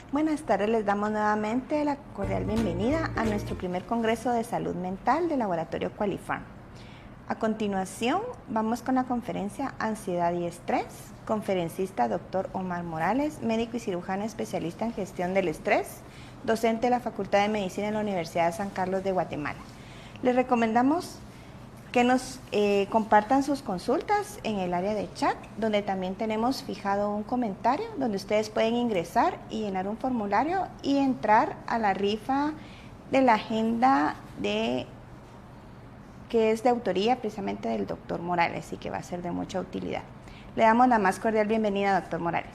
Buenas tardes, les damos nuevamente la cordial bienvenida a nuestro primer Congreso de Salud Mental del Laboratorio Qualifarm. A continuación, vamos con la conferencia Ansiedad y Estrés. Conferencista Dr. Omar Morales, médico y cirujano especialista en gestión del estrés, docente de la Facultad de Medicina en la Universidad de San Carlos de Guatemala. Les recomendamos que nos compartan sus consultas en el área de chat, donde también tenemos fijado un comentario donde ustedes pueden ingresar y llenar un formulario y entrar a la rifa de la agenda que es de autoría precisamente del doctor Morales y que va a ser de mucha utilidad. Le damos la más cordial bienvenida, doctor Morales.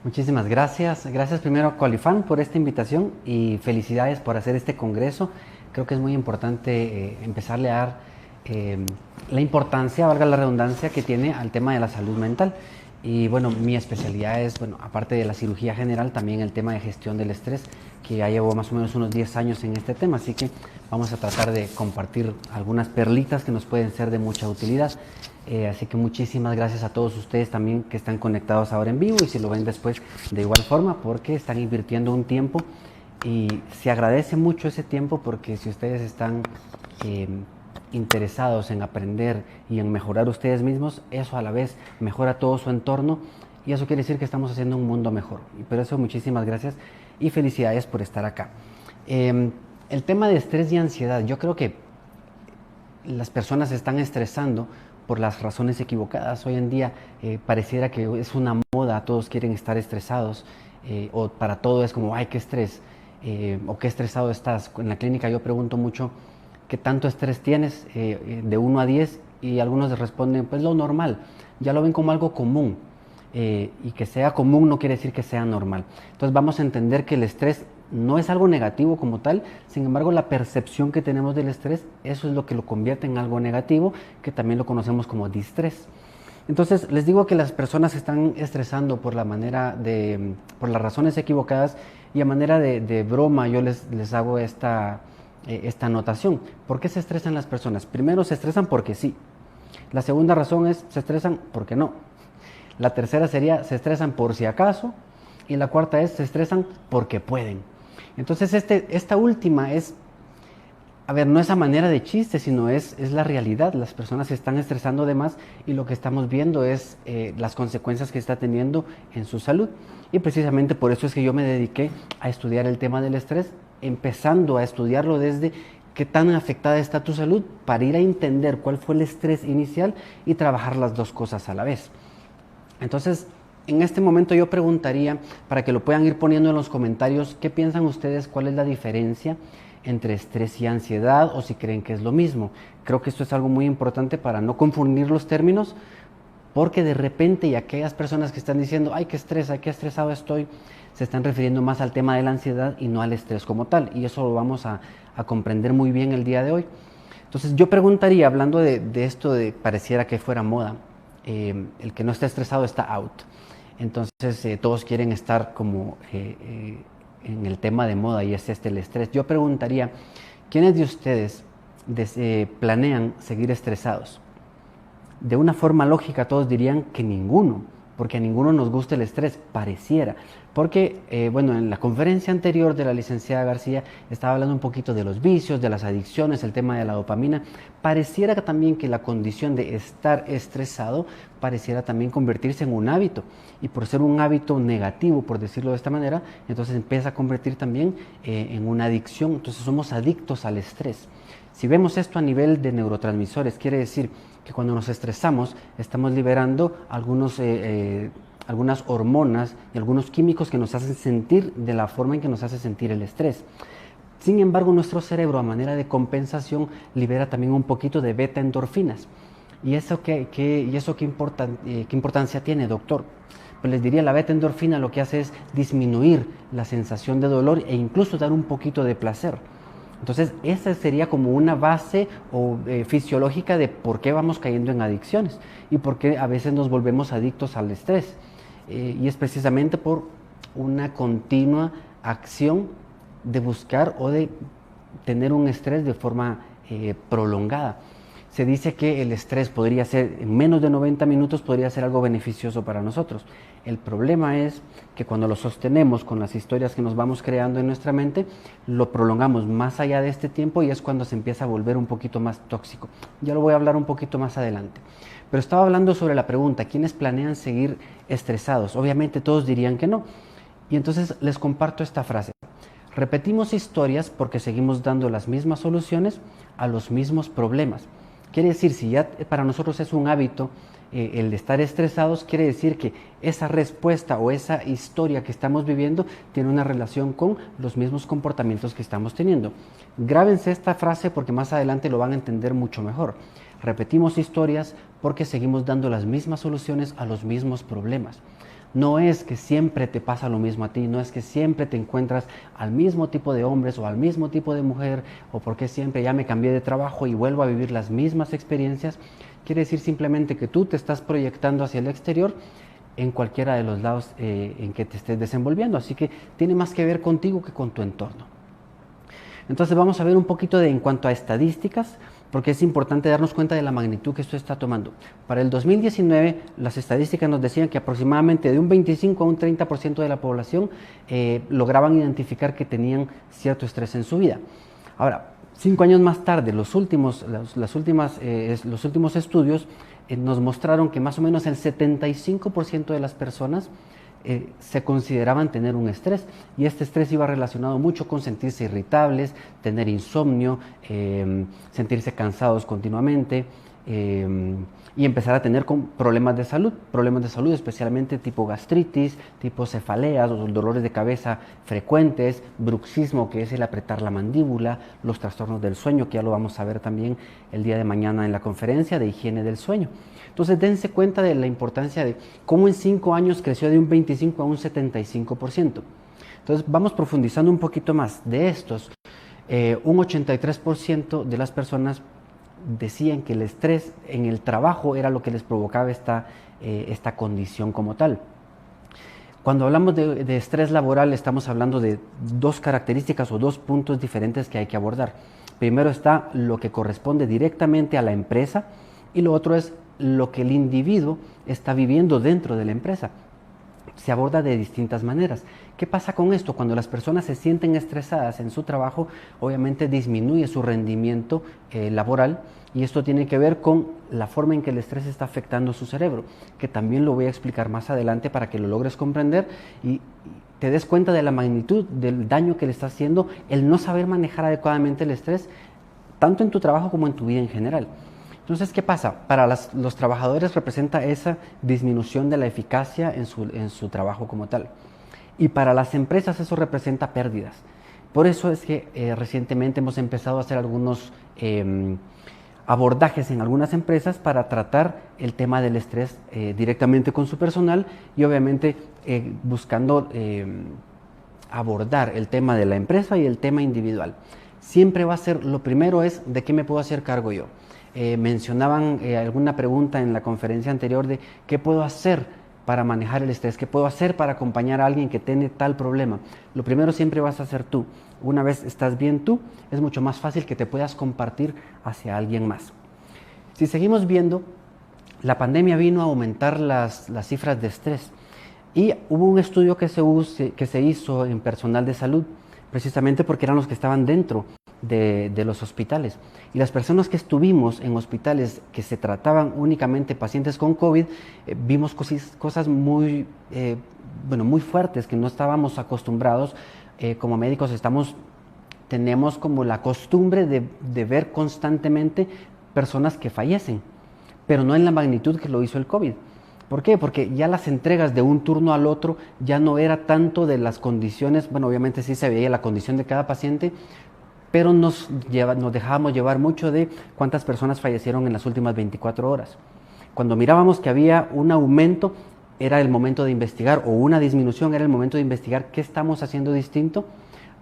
Muchísimas gracias. Gracias primero a Qualifarm por esta invitación y felicidades por hacer este congreso. Creo que es muy importante empezarle a dar la importancia, valga la redundancia, que tiene al tema de la salud mental. Y bueno, mi especialidad es, bueno, aparte de la cirugía general, también el tema de gestión del estrés, que ya llevo más o menos unos 10 años en este tema, así que vamos a tratar de compartir algunas perlitas que nos pueden ser de mucha utilidad. Así que muchísimas gracias a todos ustedes también que están conectados ahora en vivo y si lo ven después de igual forma, porque están invirtiendo un tiempo y se agradece mucho ese tiempo, porque si ustedes están interesados en aprender y en mejorar ustedes mismos, eso a la vez mejora todo su entorno y eso quiere decir que estamos haciendo un mundo mejor. Y por eso muchísimas gracias y felicidades por estar acá. El tema de estrés y ansiedad, yo creo que las personas se están estresando por las razones equivocadas. Hoy en día pareciera que es una moda, todos quieren estar estresados o para todo es como, ay, qué estrés o qué estresado estás. En la clínica yo pregunto mucho, ¿qué tanto estrés tienes? De 1 a 10 y algunos responden, pues lo normal, ya lo ven como algo común y que sea común no quiere decir que sea normal. Entonces vamos a entender que el estrés no es algo negativo como tal, sin embargo la percepción que tenemos del estrés, eso es lo que lo convierte en algo negativo, que también lo conocemos como distrés. Entonces les digo que las personas se están estresando por las razones equivocadas y a manera de broma yo les hago esta anotación. ¿Por qué se estresan las personas? Primero, se estresan porque sí. La segunda razón es, se estresan porque no. La tercera sería, se estresan por si acaso. Y la cuarta es, se estresan porque pueden. Entonces, esta última es, a ver, no es a manera de chiste, sino es la realidad. Las personas se están estresando de más y lo que estamos viendo es las consecuencias que está teniendo en su salud. Y precisamente por eso es que yo me dediqué a estudiar el tema del estrés, empezando a estudiarlo desde qué tan afectada está tu salud para ir a entender cuál fue el estrés inicial y trabajar las dos cosas a la vez. Entonces, en este momento yo preguntaría, para que lo puedan ir poniendo en los comentarios, ¿qué piensan ustedes? ¿Cuál es la diferencia entre estrés y ansiedad o si creen que es lo mismo? Creo que esto es algo muy importante para no confundir los términos, porque de repente y aquellas personas que están diciendo, ay, qué estrés, ay, qué estresado estoy, se están refiriendo más al tema de la ansiedad y no al estrés como tal, y eso lo vamos a comprender muy bien el día de hoy. Entonces yo preguntaría, hablando de esto de pareciera que fuera moda, el que no está estresado está out. Entonces todos quieren estar como en el tema de moda y es el estrés. Yo preguntaría, ¿quiénes de ustedes planean seguir estresados? De una forma lógica todos dirían que ninguno, porque a ninguno nos gusta el estrés, pareciera. Porque, bueno, en la conferencia anterior de la licenciada García estaba hablando un poquito de los vicios, de las adicciones, el tema de la dopamina. Pareciera también que la condición de estar estresado pareciera también convertirse en un hábito. Y por ser un hábito negativo, por decirlo de esta manera, entonces empieza a convertir también en una adicción. Entonces somos adictos al estrés. Si vemos esto a nivel de neurotransmisores, quiere decir que cuando nos estresamos estamos liberando algunas hormonas y algunos químicos que nos hacen sentir de la forma en que nos hace sentir el estrés. Sin embargo, nuestro cerebro, a manera de compensación, libera también un poquito de beta endorfinas. ¿Y eso qué importancia tiene, doctor? Pues les diría, la beta endorfina lo que hace es disminuir la sensación de dolor e incluso dar un poquito de placer. Entonces, esa sería como una base fisiológica de por qué vamos cayendo en adicciones y por qué a veces nos volvemos adictos al estrés. Y es precisamente por una continua acción de buscar o de tener un estrés de forma prolongada. se dice que el estrés podría ser, en menos de 90 minutos, podría ser algo beneficioso para nosotros. El problema es que cuando lo sostenemos con las historias que nos vamos creando en nuestra mente, lo prolongamos más allá de este tiempo y es cuando se empieza a volver un poquito más tóxico. Ya lo voy a hablar un poquito más adelante. Pero estaba hablando sobre la pregunta, ¿quiénes planean seguir estresados? Obviamente todos dirían que no. Y entonces les comparto esta frase. Repetimos historias porque seguimos dando las mismas soluciones a los mismos problemas. Quiere decir, si ya para nosotros es un hábito el de estar estresados, quiere decir que esa respuesta o esa historia que estamos viviendo tiene una relación con los mismos comportamientos que estamos teniendo. Grábense esta frase porque más adelante lo van a entender mucho mejor. Repetimos historias porque seguimos dando las mismas soluciones a los mismos problemas. No es que siempre te pasa lo mismo a ti, no es que siempre te encuentras al mismo tipo de hombres o al mismo tipo de mujer, o porque siempre ya me cambié de trabajo y vuelvo a vivir las mismas experiencias. Quiere decir simplemente que tú te estás proyectando hacia el exterior en cualquiera de los lados en que te estés desenvolviendo, así que tiene más que ver contigo que con tu entorno. Entonces vamos a ver un poquito en cuanto a estadísticas, porque es importante darnos cuenta de la magnitud que esto está tomando. Para el 2019, las estadísticas nos decían que aproximadamente de un 25 a un 30% de la población lograban identificar que tenían cierto estrés en su vida. Ahora, 5 años más tarde, los últimos estudios nos mostraron que más o menos el 75% de las personas se consideraban tener un estrés, y este estrés iba relacionado mucho con sentirse irritables, tener insomnio, sentirse cansados continuamente y empezar a tener problemas de salud especialmente tipo gastritis, tipo cefaleas o dolores de cabeza frecuentes, bruxismo, que es el apretar la mandíbula, los trastornos del sueño, que ya lo vamos a ver también el día de mañana en la conferencia de higiene del sueño. Entonces dense cuenta de la importancia de cómo en 5 años creció de un 25 a un 75%. Entonces vamos profundizando un poquito más. De estos, un 83% de las personas decían que el estrés en el trabajo era lo que les provocaba esta condición como tal. Cuando hablamos de estrés laboral, estamos hablando de 2 características o 2 puntos diferentes que hay que abordar. Primero está lo que corresponde directamente a la empresa y lo otro es lo que el individuo está viviendo dentro de la empresa. Se aborda de distintas maneras. ¿Qué pasa con esto? Cuando las personas se sienten estresadas en su trabajo, obviamente disminuye su rendimiento laboral, y esto tiene que ver con la forma en que el estrés está afectando su cerebro, que también lo voy a explicar más adelante para que lo logres comprender y te des cuenta de la magnitud del daño que le está haciendo el no saber manejar adecuadamente el estrés, tanto en tu trabajo como en tu vida en general. Entonces, ¿qué pasa? Para los trabajadores representa esa disminución de la eficacia en su trabajo como tal. Y para las empresas eso representa pérdidas. Por eso es que recientemente hemos empezado a hacer algunos abordajes en algunas empresas para tratar el tema del estrés directamente con su personal y obviamente buscando abordar el tema de la empresa y el tema individual. Siempre va a ser, lo primero es de qué me puedo hacer cargo yo. Mencionaban alguna pregunta en la conferencia anterior de qué puedo hacer para manejar el estrés, qué puedo hacer para acompañar a alguien que tiene tal problema. Lo primero siempre vas a hacer tú. Una vez estás bien tú, es mucho más fácil que te puedas compartir hacia alguien más. Si seguimos viendo, la pandemia vino a aumentar las cifras de estrés y hubo un estudio que se hizo en personal de salud, precisamente porque eran los que estaban dentro de los hospitales. Y las personas que estuvimos en hospitales que se trataban únicamente pacientes con COVID, vimos cosas muy fuertes que no estábamos acostumbrados. Como médicos tenemos como la costumbre de ver constantemente personas que fallecen, pero no en la magnitud que lo hizo el COVID. ¿Por qué? Porque ya las entregas de un turno al otro ya no era tanto de las condiciones, obviamente sí se veía la condición de cada paciente, pero nos dejábamos llevar mucho de cuántas personas fallecieron en las últimas 24 horas. Cuando mirábamos que había un aumento, era el momento de investigar, o una disminución, era el momento de investigar qué estamos haciendo distinto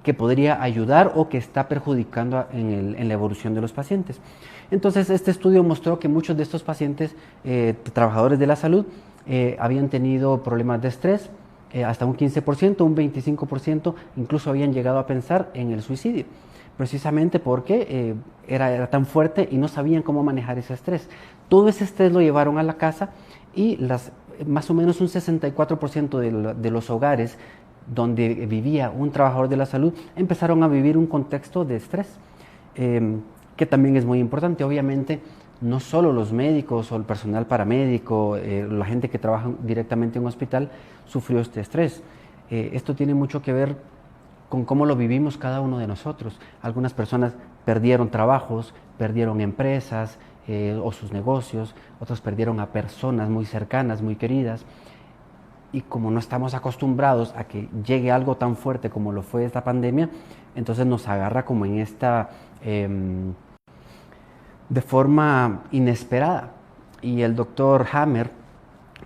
que podría ayudar o que está perjudicando en la evolución de los pacientes. Entonces, este estudio mostró que muchos de estos pacientes, trabajadores de la salud, habían tenido problemas de estrés, hasta un 15%, un 25%, incluso habían llegado a pensar en el suicidio. precisamente porque era tan fuerte y no sabían cómo manejar ese estrés. Todo ese estrés lo llevaron a la casa y más o menos un 64% de los hogares donde vivía un trabajador de la salud empezaron a vivir un contexto de estrés, que también es muy importante. Obviamente, no solo los médicos o el personal paramédico, la gente que trabaja directamente en un hospital sufrió este estrés. Esto tiene mucho que ver con cómo lo vivimos cada uno de nosotros. Algunas personas perdieron trabajos, perdieron empresas o sus negocios, otras perdieron a personas muy cercanas, muy queridas. Y como no estamos acostumbrados a que llegue algo tan fuerte como lo fue esta pandemia, entonces nos agarra como en esta, de forma inesperada. Y el doctor Hammer,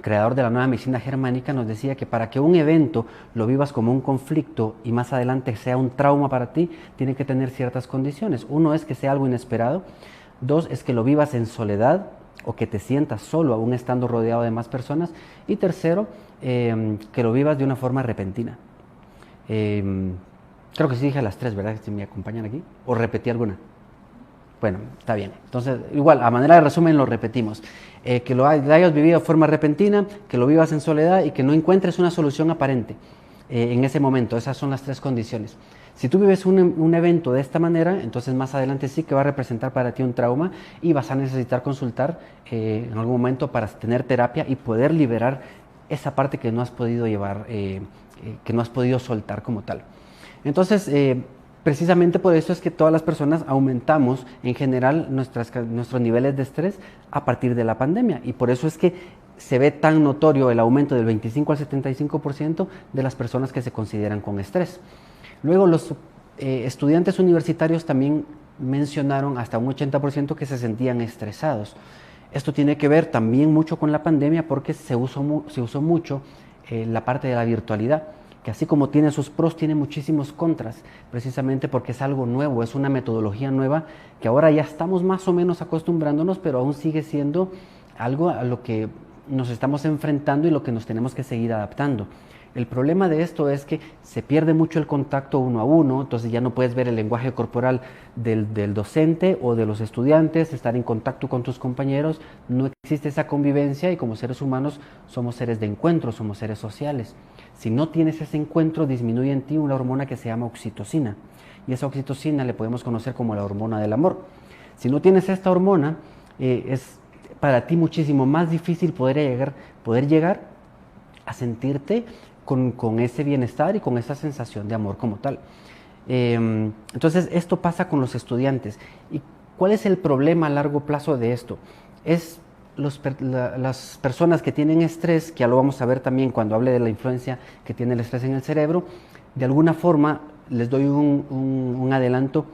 creador de la nueva medicina germánica, nos decía que para que un evento lo vivas como un conflicto y más adelante sea un trauma para ti, tiene que tener ciertas condiciones. Uno es que sea algo inesperado, dos es que lo vivas en soledad o que te sientas solo aún estando rodeado de más personas, y tercero, que lo vivas de una forma repentina. Creo que sí dije las tres, ¿verdad? Si me acompañan aquí, o repetí alguna. Bueno, está bien. Entonces, igual, a manera de resumen lo repetimos. Que lo hayas vivido de forma repentina, que lo vivas en soledad y que no encuentres una solución aparente en ese momento. Esas son las tres condiciones. Si tú vives un evento de esta manera, entonces más adelante sí que va a representar para ti un trauma y vas a necesitar consultar en algún momento para tener terapia y poder liberar esa parte que no has podido llevar, que no has podido soltar como tal. Entonces, precisamente por eso es que todas las personas aumentamos en general nuestros niveles de estrés a partir de la pandemia, y por eso es que se ve tan notorio el aumento del 25 al 75% de las personas que se consideran con estrés. Luego los estudiantes universitarios también mencionaron hasta un 80% que se sentían estresados. Esto tiene que ver también mucho con la pandemia porque se usó mucho la parte de la virtualidad, que así como tiene sus pros, tiene muchísimos contras, precisamente porque es algo nuevo, es una metodología nueva que ahora ya estamos más o menos acostumbrándonos, pero aún sigue siendo algo a lo que nos estamos enfrentando y lo que nos tenemos que seguir adaptando. El problema de esto es que se pierde mucho el contacto uno a uno, entonces ya no puedes ver el lenguaje corporal del docente o de los estudiantes, estar en contacto con tus compañeros, no existe esa convivencia, y como seres humanos somos seres de encuentro, somos seres sociales. Si no tienes ese encuentro, disminuye en ti una hormona que se llama oxitocina, y esa oxitocina le podemos conocer como la hormona del amor. Si no tienes esta hormona, es para ti muchísimo más difícil poder llegar a sentirte con ese bienestar y con esa sensación de amor como tal. Entonces esto pasa con los estudiantes. ¿Y cuál es el problema a largo plazo de esto? Es las personas que tienen estrés, que ya lo vamos a ver también cuando hable de la influencia que tiene el estrés en el cerebro, de alguna forma, les doy un adelanto,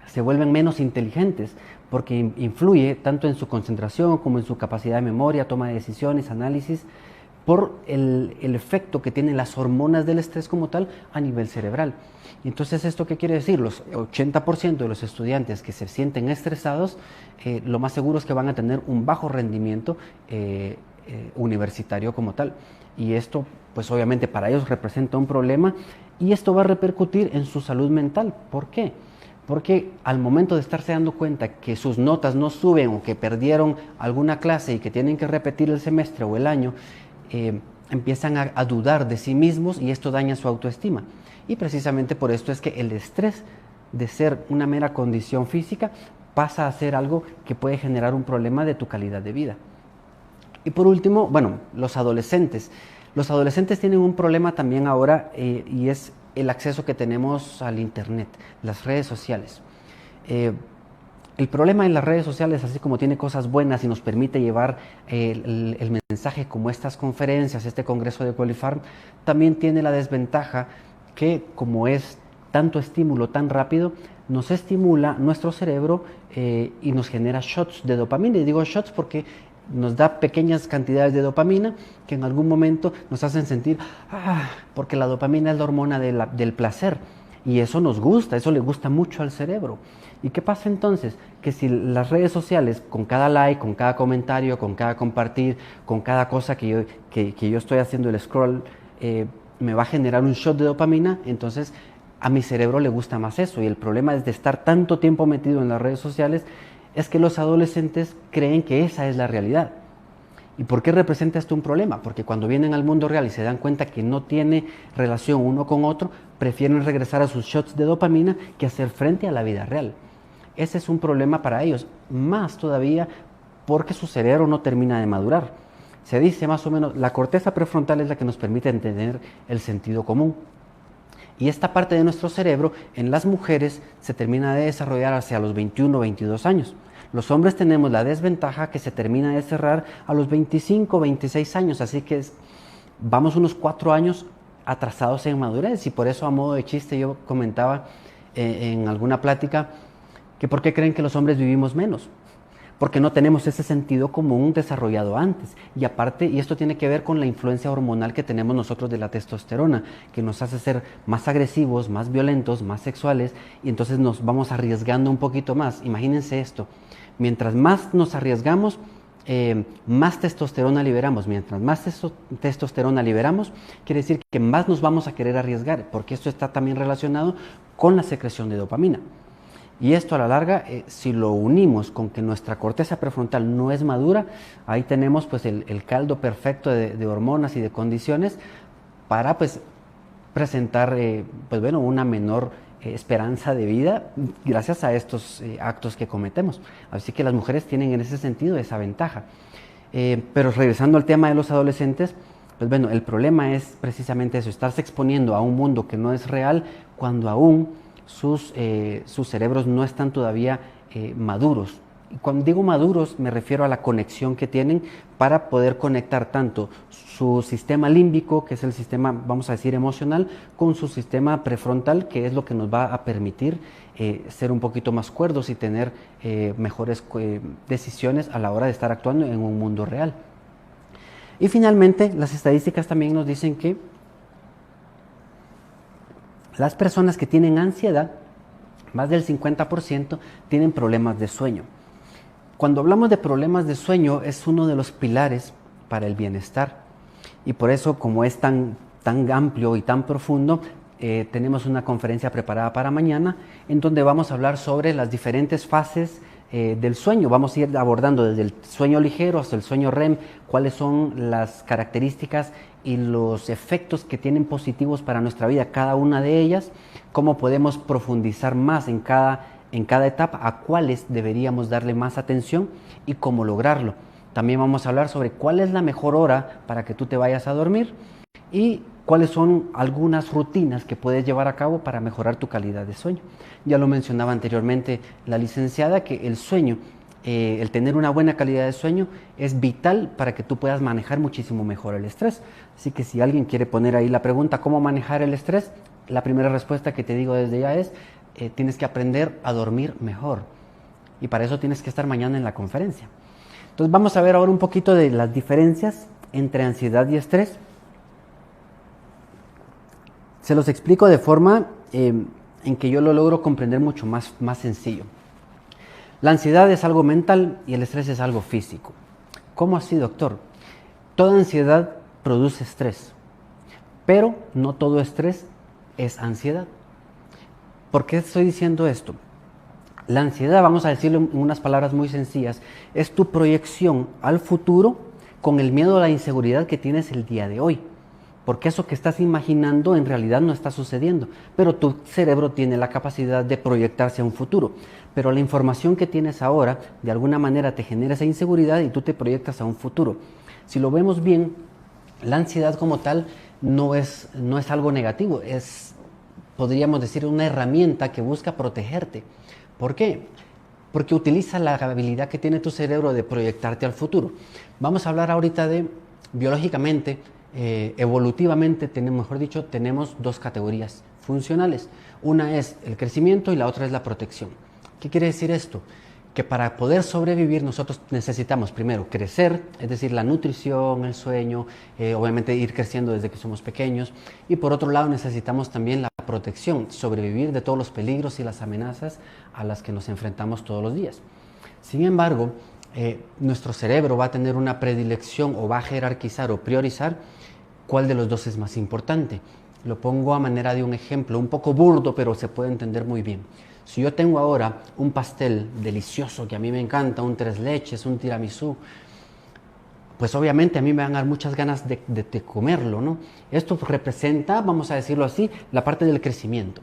se vuelven menos inteligentes porque influye tanto en su concentración como en su capacidad de memoria, toma de decisiones, análisis, por el efecto que tienen las hormonas del estrés como tal a nivel cerebral. Entonces, ¿esto qué quiere decir? Los 80% de los estudiantes que se sienten estresados, lo más seguro es que van a tener un bajo rendimiento universitario como tal. Y esto, pues obviamente para ellos representa un problema, y esto va a repercutir en su salud mental. ¿Por qué? Porque al momento de estarse dando cuenta que sus notas no suben o que perdieron alguna clase y que tienen que repetir el semestre o el año, empiezan a dudar de sí mismos, y esto daña su autoestima. Y precisamente por esto es que el estrés, de ser una mera condición física, pasa a ser algo que puede generar un problema de tu calidad de vida. Y por último, bueno, los adolescentes. Los adolescentes tienen un problema también ahora, y es el acceso que tenemos al internet, las redes sociales. El problema en las redes sociales, así como tiene cosas buenas y nos permite llevar el mensaje como estas conferencias, este congreso de Qualifarm, también tiene la desventaja que, como es tanto estímulo tan rápido, nos estimula nuestro cerebro y nos genera shots de dopamina. Y digo shots porque nos da pequeñas cantidades de dopamina que en algún momento nos hacen sentir, porque la dopamina es la hormona del placer. Y eso nos gusta, eso le gusta mucho al cerebro. ¿Y qué pasa entonces? Que si las redes sociales, con cada like, con cada comentario, con cada compartir, con cada cosa que yo estoy haciendo el scroll, me va a generar un shot de dopamina, entonces a mi cerebro le gusta más eso, y el problema es de estar tanto tiempo metido en las redes sociales, es que los adolescentes creen que esa es la realidad. ¿Y por qué representa esto un problema? Porque cuando vienen al mundo real y se dan cuenta que no tiene relación uno con otro, prefieren regresar a sus shots de dopamina que hacer frente a la vida real. Ese es un problema para ellos, más todavía porque su cerebro no termina de madurar. Se dice más o menos, la corteza prefrontal es la que nos permite entender el sentido común. Y esta parte de nuestro cerebro en las mujeres se termina de desarrollar hacia los 21 o 22 años. Los hombres tenemos la desventaja que se termina de cerrar a los 25 o 26 años, así que vamos unos 4 años atrasados en madurez, y por eso, a modo de chiste, yo comentaba en alguna plática que por qué creen que los hombres vivimos menos. Porque no tenemos ese sentido común desarrollado antes. Y aparte, y esto tiene que ver con la influencia hormonal que tenemos nosotros de la testosterona, que nos hace ser más agresivos, más violentos, más sexuales, y entonces nos vamos arriesgando un poquito más. Imagínense esto, mientras más nos arriesgamos, más testosterona liberamos. Mientras más testosterona liberamos, quiere decir que más nos vamos a querer arriesgar, porque esto está también relacionado con la secreción de dopamina. Y esto a la larga, si lo unimos con que nuestra corteza prefrontal no es madura, ahí tenemos pues el caldo perfecto de hormonas y de condiciones para pues presentar pues bueno, una menor esperanza de vida gracias a estos actos que cometemos. Así que las mujeres tienen en ese sentido esa ventaja. Pero regresando al tema de los adolescentes, pues bueno, el problema es precisamente eso, estarse exponiendo a un mundo que no es real cuando aún sus cerebros no están todavía maduros. Y cuando digo maduros me refiero a la conexión que tienen para poder conectar tanto su sistema límbico, que es el sistema, vamos a decir, emocional, con su sistema prefrontal, que es lo que nos va a permitir ser un poquito más cuerdos y tener mejores decisiones a la hora de estar actuando en un mundo real. Y finalmente, las estadísticas también nos dicen que las personas que tienen ansiedad, más del 50%, tienen problemas de sueño. Cuando hablamos de problemas de sueño, es uno de los pilares para el bienestar. Y por eso, como es tan amplio y tan profundo, tenemos una conferencia preparada para mañana, en donde vamos a hablar sobre las diferentes fases del sueño. Vamos a ir abordando desde el sueño ligero hasta el sueño REM, cuáles son las características y los efectos que tienen positivos para nuestra vida, cada una de ellas, cómo podemos profundizar más en cada etapa, a cuáles deberíamos darle más atención y cómo lograrlo. También vamos a hablar sobre cuál es la mejor hora para que tú te vayas a dormir y cuáles son algunas rutinas que puedes llevar a cabo para mejorar tu calidad de sueño. Ya lo mencionaba anteriormente la licenciada, que el sueño, el tener una buena calidad de sueño es vital para que tú puedas manejar muchísimo mejor el estrés. Así que si alguien quiere poner ahí la pregunta, ¿cómo manejar el estrés? La primera respuesta que te digo desde ya es, tienes que aprender a dormir mejor. Y para eso tienes que estar mañana en la conferencia. Entonces vamos a ver ahora un poquito de las diferencias entre ansiedad y estrés. Se los explico de forma en que yo lo logro comprender mucho más sencillo. La ansiedad es algo mental y el estrés es algo físico. ¿Cómo así, doctor? Toda ansiedad produce estrés, pero no todo estrés es ansiedad. ¿Por qué estoy diciendo esto? La ansiedad, vamos a decirlo en unas palabras muy sencillas, es tu proyección al futuro con el miedo a la inseguridad que tienes el día de hoy. Porque eso que estás imaginando en realidad no está sucediendo, pero tu cerebro tiene la capacidad de proyectarse a un futuro. Pero la información que tienes ahora, de alguna manera te genera esa inseguridad y tú te proyectas a un futuro. Si lo vemos bien, la ansiedad como tal no es algo negativo, podríamos decir, una herramienta que busca protegerte. ¿Por qué? Porque utiliza la habilidad que tiene tu cerebro de proyectarte al futuro. Vamos a hablar ahorita de, biológicamente, evolutivamente, tenemos dos categorías funcionales. Una es el crecimiento y la otra es la protección. ¿Qué quiere decir esto? Que para poder sobrevivir nosotros necesitamos primero crecer, es decir, la nutrición, el sueño, obviamente ir creciendo desde que somos pequeños, y por otro lado necesitamos también la protección, sobrevivir de todos los peligros y las amenazas a las que nos enfrentamos todos los días. Sin embargo, nuestro cerebro va a tener una predilección o va a jerarquizar o priorizar cuál de los dos es más importante. Lo pongo a manera de un ejemplo, un poco burdo, pero se puede entender muy bien. Si yo tengo ahora un pastel delicioso que a mí me encanta, un tres leches, un tiramisú, pues obviamente a mí me van a dar muchas ganas de comerlo, ¿no? Esto representa, vamos a decirlo así, la parte del crecimiento.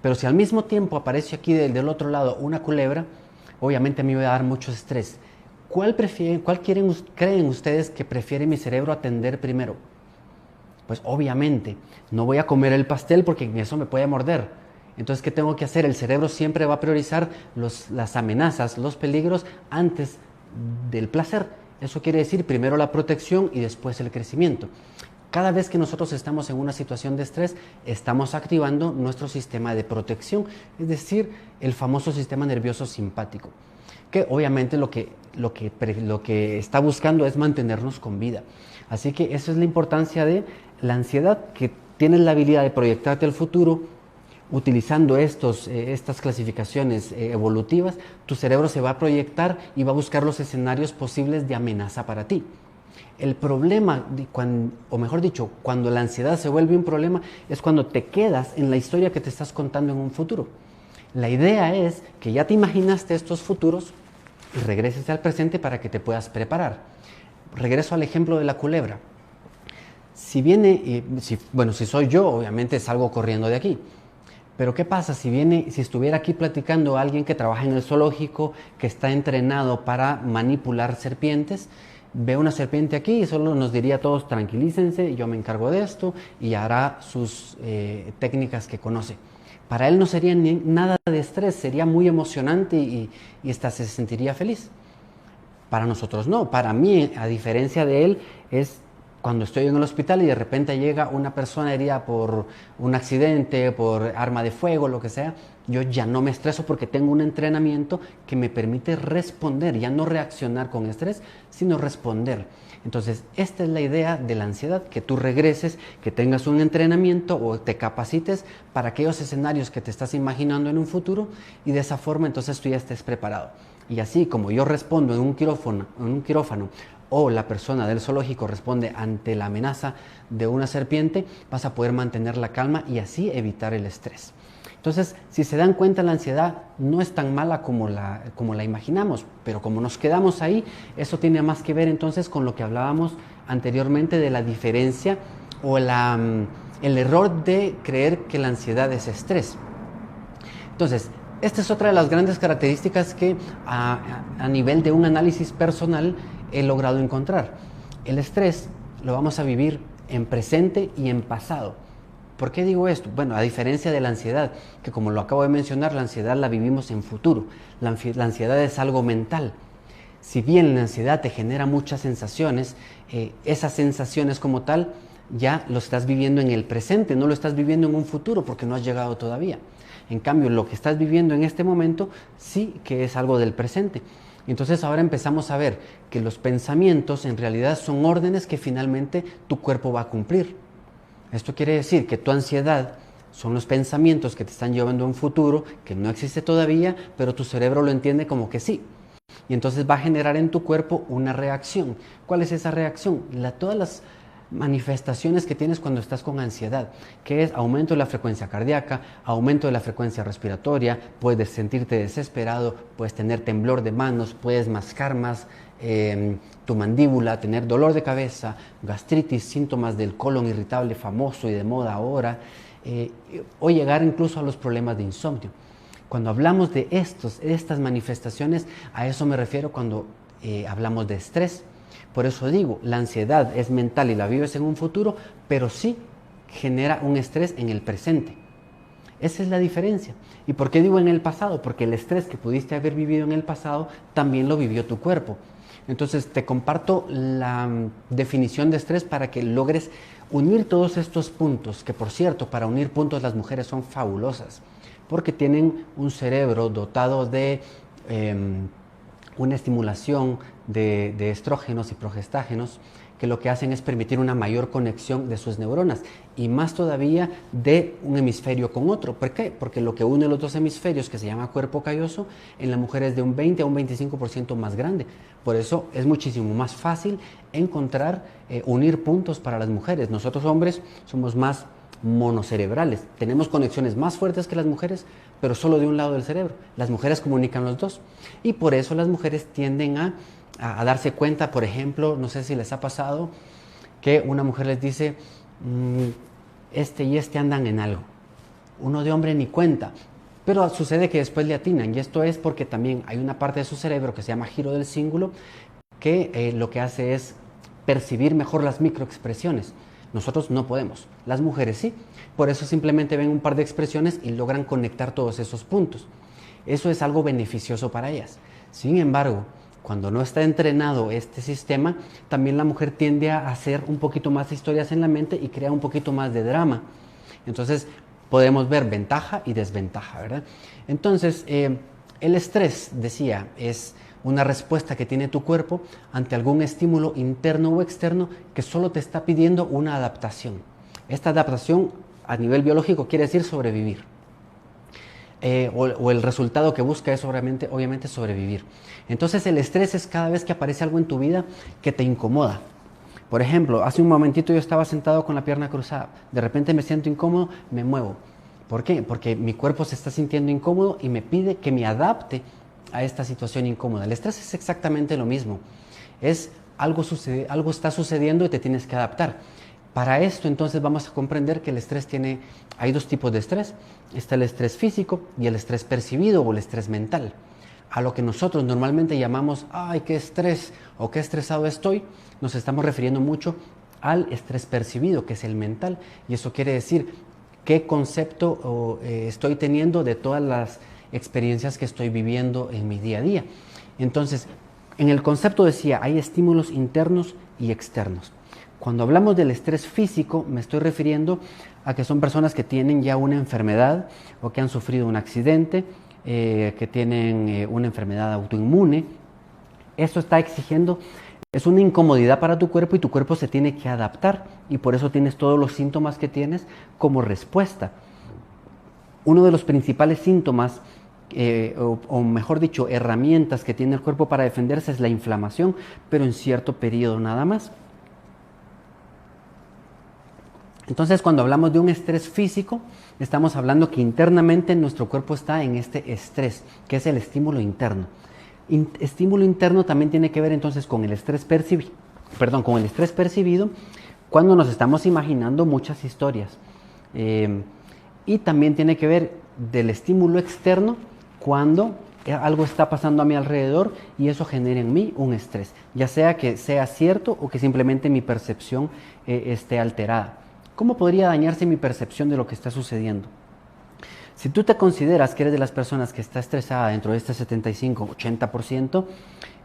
Pero si al mismo tiempo aparece aquí del otro lado una culebra, obviamente a mí me va a dar mucho estrés. ¿Cuál creen ustedes que prefiere mi cerebro atender primero? Pues obviamente no voy a comer el pastel porque eso me puede morder. Entonces, ¿qué tengo que hacer? El cerebro siempre va a priorizar las amenazas, los peligros antes del placer. Eso quiere decir primero la protección y después el crecimiento. Cada vez que nosotros estamos en una situación de estrés, estamos activando nuestro sistema de protección, es decir, el famoso sistema nervioso simpático, que obviamente lo que está buscando es mantenernos con vida. Así que esa es la importancia de la ansiedad, que tienes la habilidad de proyectarte al futuro. Utilizando estas clasificaciones evolutivas, tu cerebro se va a proyectar y va a buscar los escenarios posibles de amenaza para ti. El problema, o mejor dicho, cuando la ansiedad se vuelve un problema, es cuando te quedas en la historia que te estás contando en un futuro. La idea es que ya te imaginaste estos futuros y regreses al presente para que te puedas preparar. Regreso al ejemplo de la culebra. Si soy yo, obviamente salgo corriendo de aquí. Pero ¿qué pasa si estuviera aquí platicando alguien que trabaja en el zoológico, que está entrenado para manipular serpientes? Ve una serpiente aquí y solo nos diría a todos: tranquilícense, yo me encargo de esto, y hará sus técnicas que conoce. Para él no sería nada de estrés, sería muy emocionante y hasta se sentiría feliz. Para nosotros no. Para mí, a diferencia de él, es cuando estoy en el hospital y de repente llega una persona herida por un accidente, por arma de fuego, lo que sea, yo ya no me estreso porque tengo un entrenamiento que me permite responder, ya no reaccionar con estrés, sino responder. Entonces, esta es la idea de la ansiedad, que tú regreses, que tengas un entrenamiento o te capacites para aquellos escenarios que te estás imaginando en un futuro, y de esa forma entonces tú ya estés preparado. Y así como yo respondo en un quirófano, o la persona del zoológico responde ante la amenaza de una serpiente, vas a poder mantener la calma y así evitar el estrés. Entonces, si se dan cuenta, la ansiedad no es tan mala como la imaginamos, pero como nos quedamos ahí, eso tiene más que ver entonces con lo que hablábamos anteriormente de la diferencia o el error de creer que la ansiedad es estrés. Entonces, esta es otra de las grandes características que a nivel de un análisis personal he logrado encontrar. El estrés lo vamos a vivir en presente y en pasado. ¿Por qué digo esto? Bueno, a diferencia de la ansiedad, que como lo acabo de mencionar, la ansiedad la vivimos en futuro. La ansiedad es algo mental. Si bien la ansiedad te genera muchas sensaciones, esas sensaciones como tal ya lo estás viviendo en el presente, no lo estás viviendo en un futuro porque no has llegado todavía. En cambio, lo que estás viviendo en este momento sí que es algo del presente. Entonces ahora empezamos a ver que los pensamientos en realidad son órdenes que finalmente tu cuerpo va a cumplir. Esto quiere decir que tu ansiedad son los pensamientos que te están llevando a un futuro que no existe todavía, pero tu cerebro lo entiende como que sí. Y entonces va a generar en tu cuerpo una reacción. ¿Cuál es esa reacción? Todas las manifestaciones que tienes cuando estás con ansiedad, que es aumento de la frecuencia cardíaca, aumento de la frecuencia respiratoria, puedes sentirte desesperado, puedes tener temblor de manos, puedes mascar más tu mandíbula, tener dolor de cabeza, gastritis, síntomas del colon irritable famoso y de moda ahora, o llegar incluso a los problemas de insomnio. Cuando hablamos de estas manifestaciones, a eso me refiero cuando hablamos de estrés. Por eso digo, la ansiedad es mental y la vives en un futuro, pero sí genera un estrés en el presente. Esa es la diferencia. ¿Y por qué digo en el pasado? Porque el estrés que pudiste haber vivido en el pasado también lo vivió tu cuerpo. Entonces te comparto la definición de estrés para que logres unir todos estos puntos, que por cierto, para unir puntos las mujeres son fabulosas, porque tienen un cerebro dotado de una estimulación de estrógenos y progestágenos que lo que hacen es permitir una mayor conexión de sus neuronas y más todavía de un hemisferio con otro. ¿Por qué? Porque lo que une los dos hemisferios, que se llama cuerpo calloso, en la mujer es de un 20 a un 25% más grande. Por eso es muchísimo más fácil encontrar, unir puntos para las mujeres. Nosotros hombres somos más monocerebrales. Tenemos conexiones más fuertes que las mujeres, pero solo de un lado del cerebro. Las mujeres comunican los dos. Y por eso las mujeres tienden a darse cuenta, por ejemplo, no sé si les ha pasado, que una mujer les dice, este y este andan en algo. Uno de hombre ni cuenta. Pero sucede que después le atinan, y esto es porque también hay una parte de su cerebro que se llama giro del cíngulo, que lo que hace es percibir mejor las microexpresiones. Nosotros no podemos, las mujeres sí. Por eso simplemente ven un par de expresiones y logran conectar todos esos puntos. Eso es algo beneficioso para ellas. Sin embargo, cuando no está entrenado este sistema, también la mujer tiende a hacer un poquito más de historias en la mente y crea un poquito más de drama. Entonces, podemos ver ventaja y desventaja, ¿verdad? Entonces, el estrés, decía, es una respuesta que tiene tu cuerpo ante algún estímulo interno o externo que solo te está pidiendo una adaptación. Esta adaptación a nivel biológico quiere decir sobrevivir. O el resultado que busca es obviamente sobrevivir. Entonces el estrés es cada vez que aparece algo en tu vida que te incomoda. Por ejemplo, hace un momentito yo estaba sentado con la pierna cruzada. De repente me siento incómodo, me muevo. ¿Por qué? Porque mi cuerpo se está sintiendo incómodo y me pide que me adapte a esta situación incómoda. El estrés es exactamente lo mismo. Algo está sucediendo y te tienes que adaptar. Para esto entonces vamos a comprender que el estrés hay dos tipos de estrés. Está el estrés físico y el estrés percibido o el estrés mental. A lo que nosotros normalmente llamamos, ¡ay, qué estrés! O qué estresado estoy, nos estamos refiriendo mucho al estrés percibido, que es el mental. Y eso quiere decir qué concepto estoy teniendo de todas las experiencias que estoy viviendo en mi día a día. Entonces, en el concepto decía, hay estímulos internos y externos. Cuando hablamos del estrés físico, me estoy refiriendo a que son personas que tienen ya una enfermedad o que han sufrido un accidente, que tienen una enfermedad autoinmune. Esto está exigiendo, es una incomodidad para tu cuerpo y tu cuerpo se tiene que adaptar y por eso tienes todos los síntomas que tienes como respuesta. Uno de los principales síntomas, o mejor dicho, herramientas que tiene el cuerpo para defenderse es la inflamación, pero en cierto periodo nada más. Entonces, cuando hablamos de un estrés físico, estamos hablando que internamente nuestro cuerpo está en este estrés, que es el estímulo interno. Estímulo interno también tiene que ver entonces con el estrés percibido, cuando nos estamos imaginando muchas historias. Y también tiene que ver del estímulo externo cuando algo está pasando a mi alrededor y eso genera en mí un estrés, ya sea que sea cierto o que simplemente mi percepción esté alterada. ¿Cómo podría dañarse mi percepción de lo que está sucediendo? Si tú te consideras que eres de las personas que está estresada dentro de este 75-80%,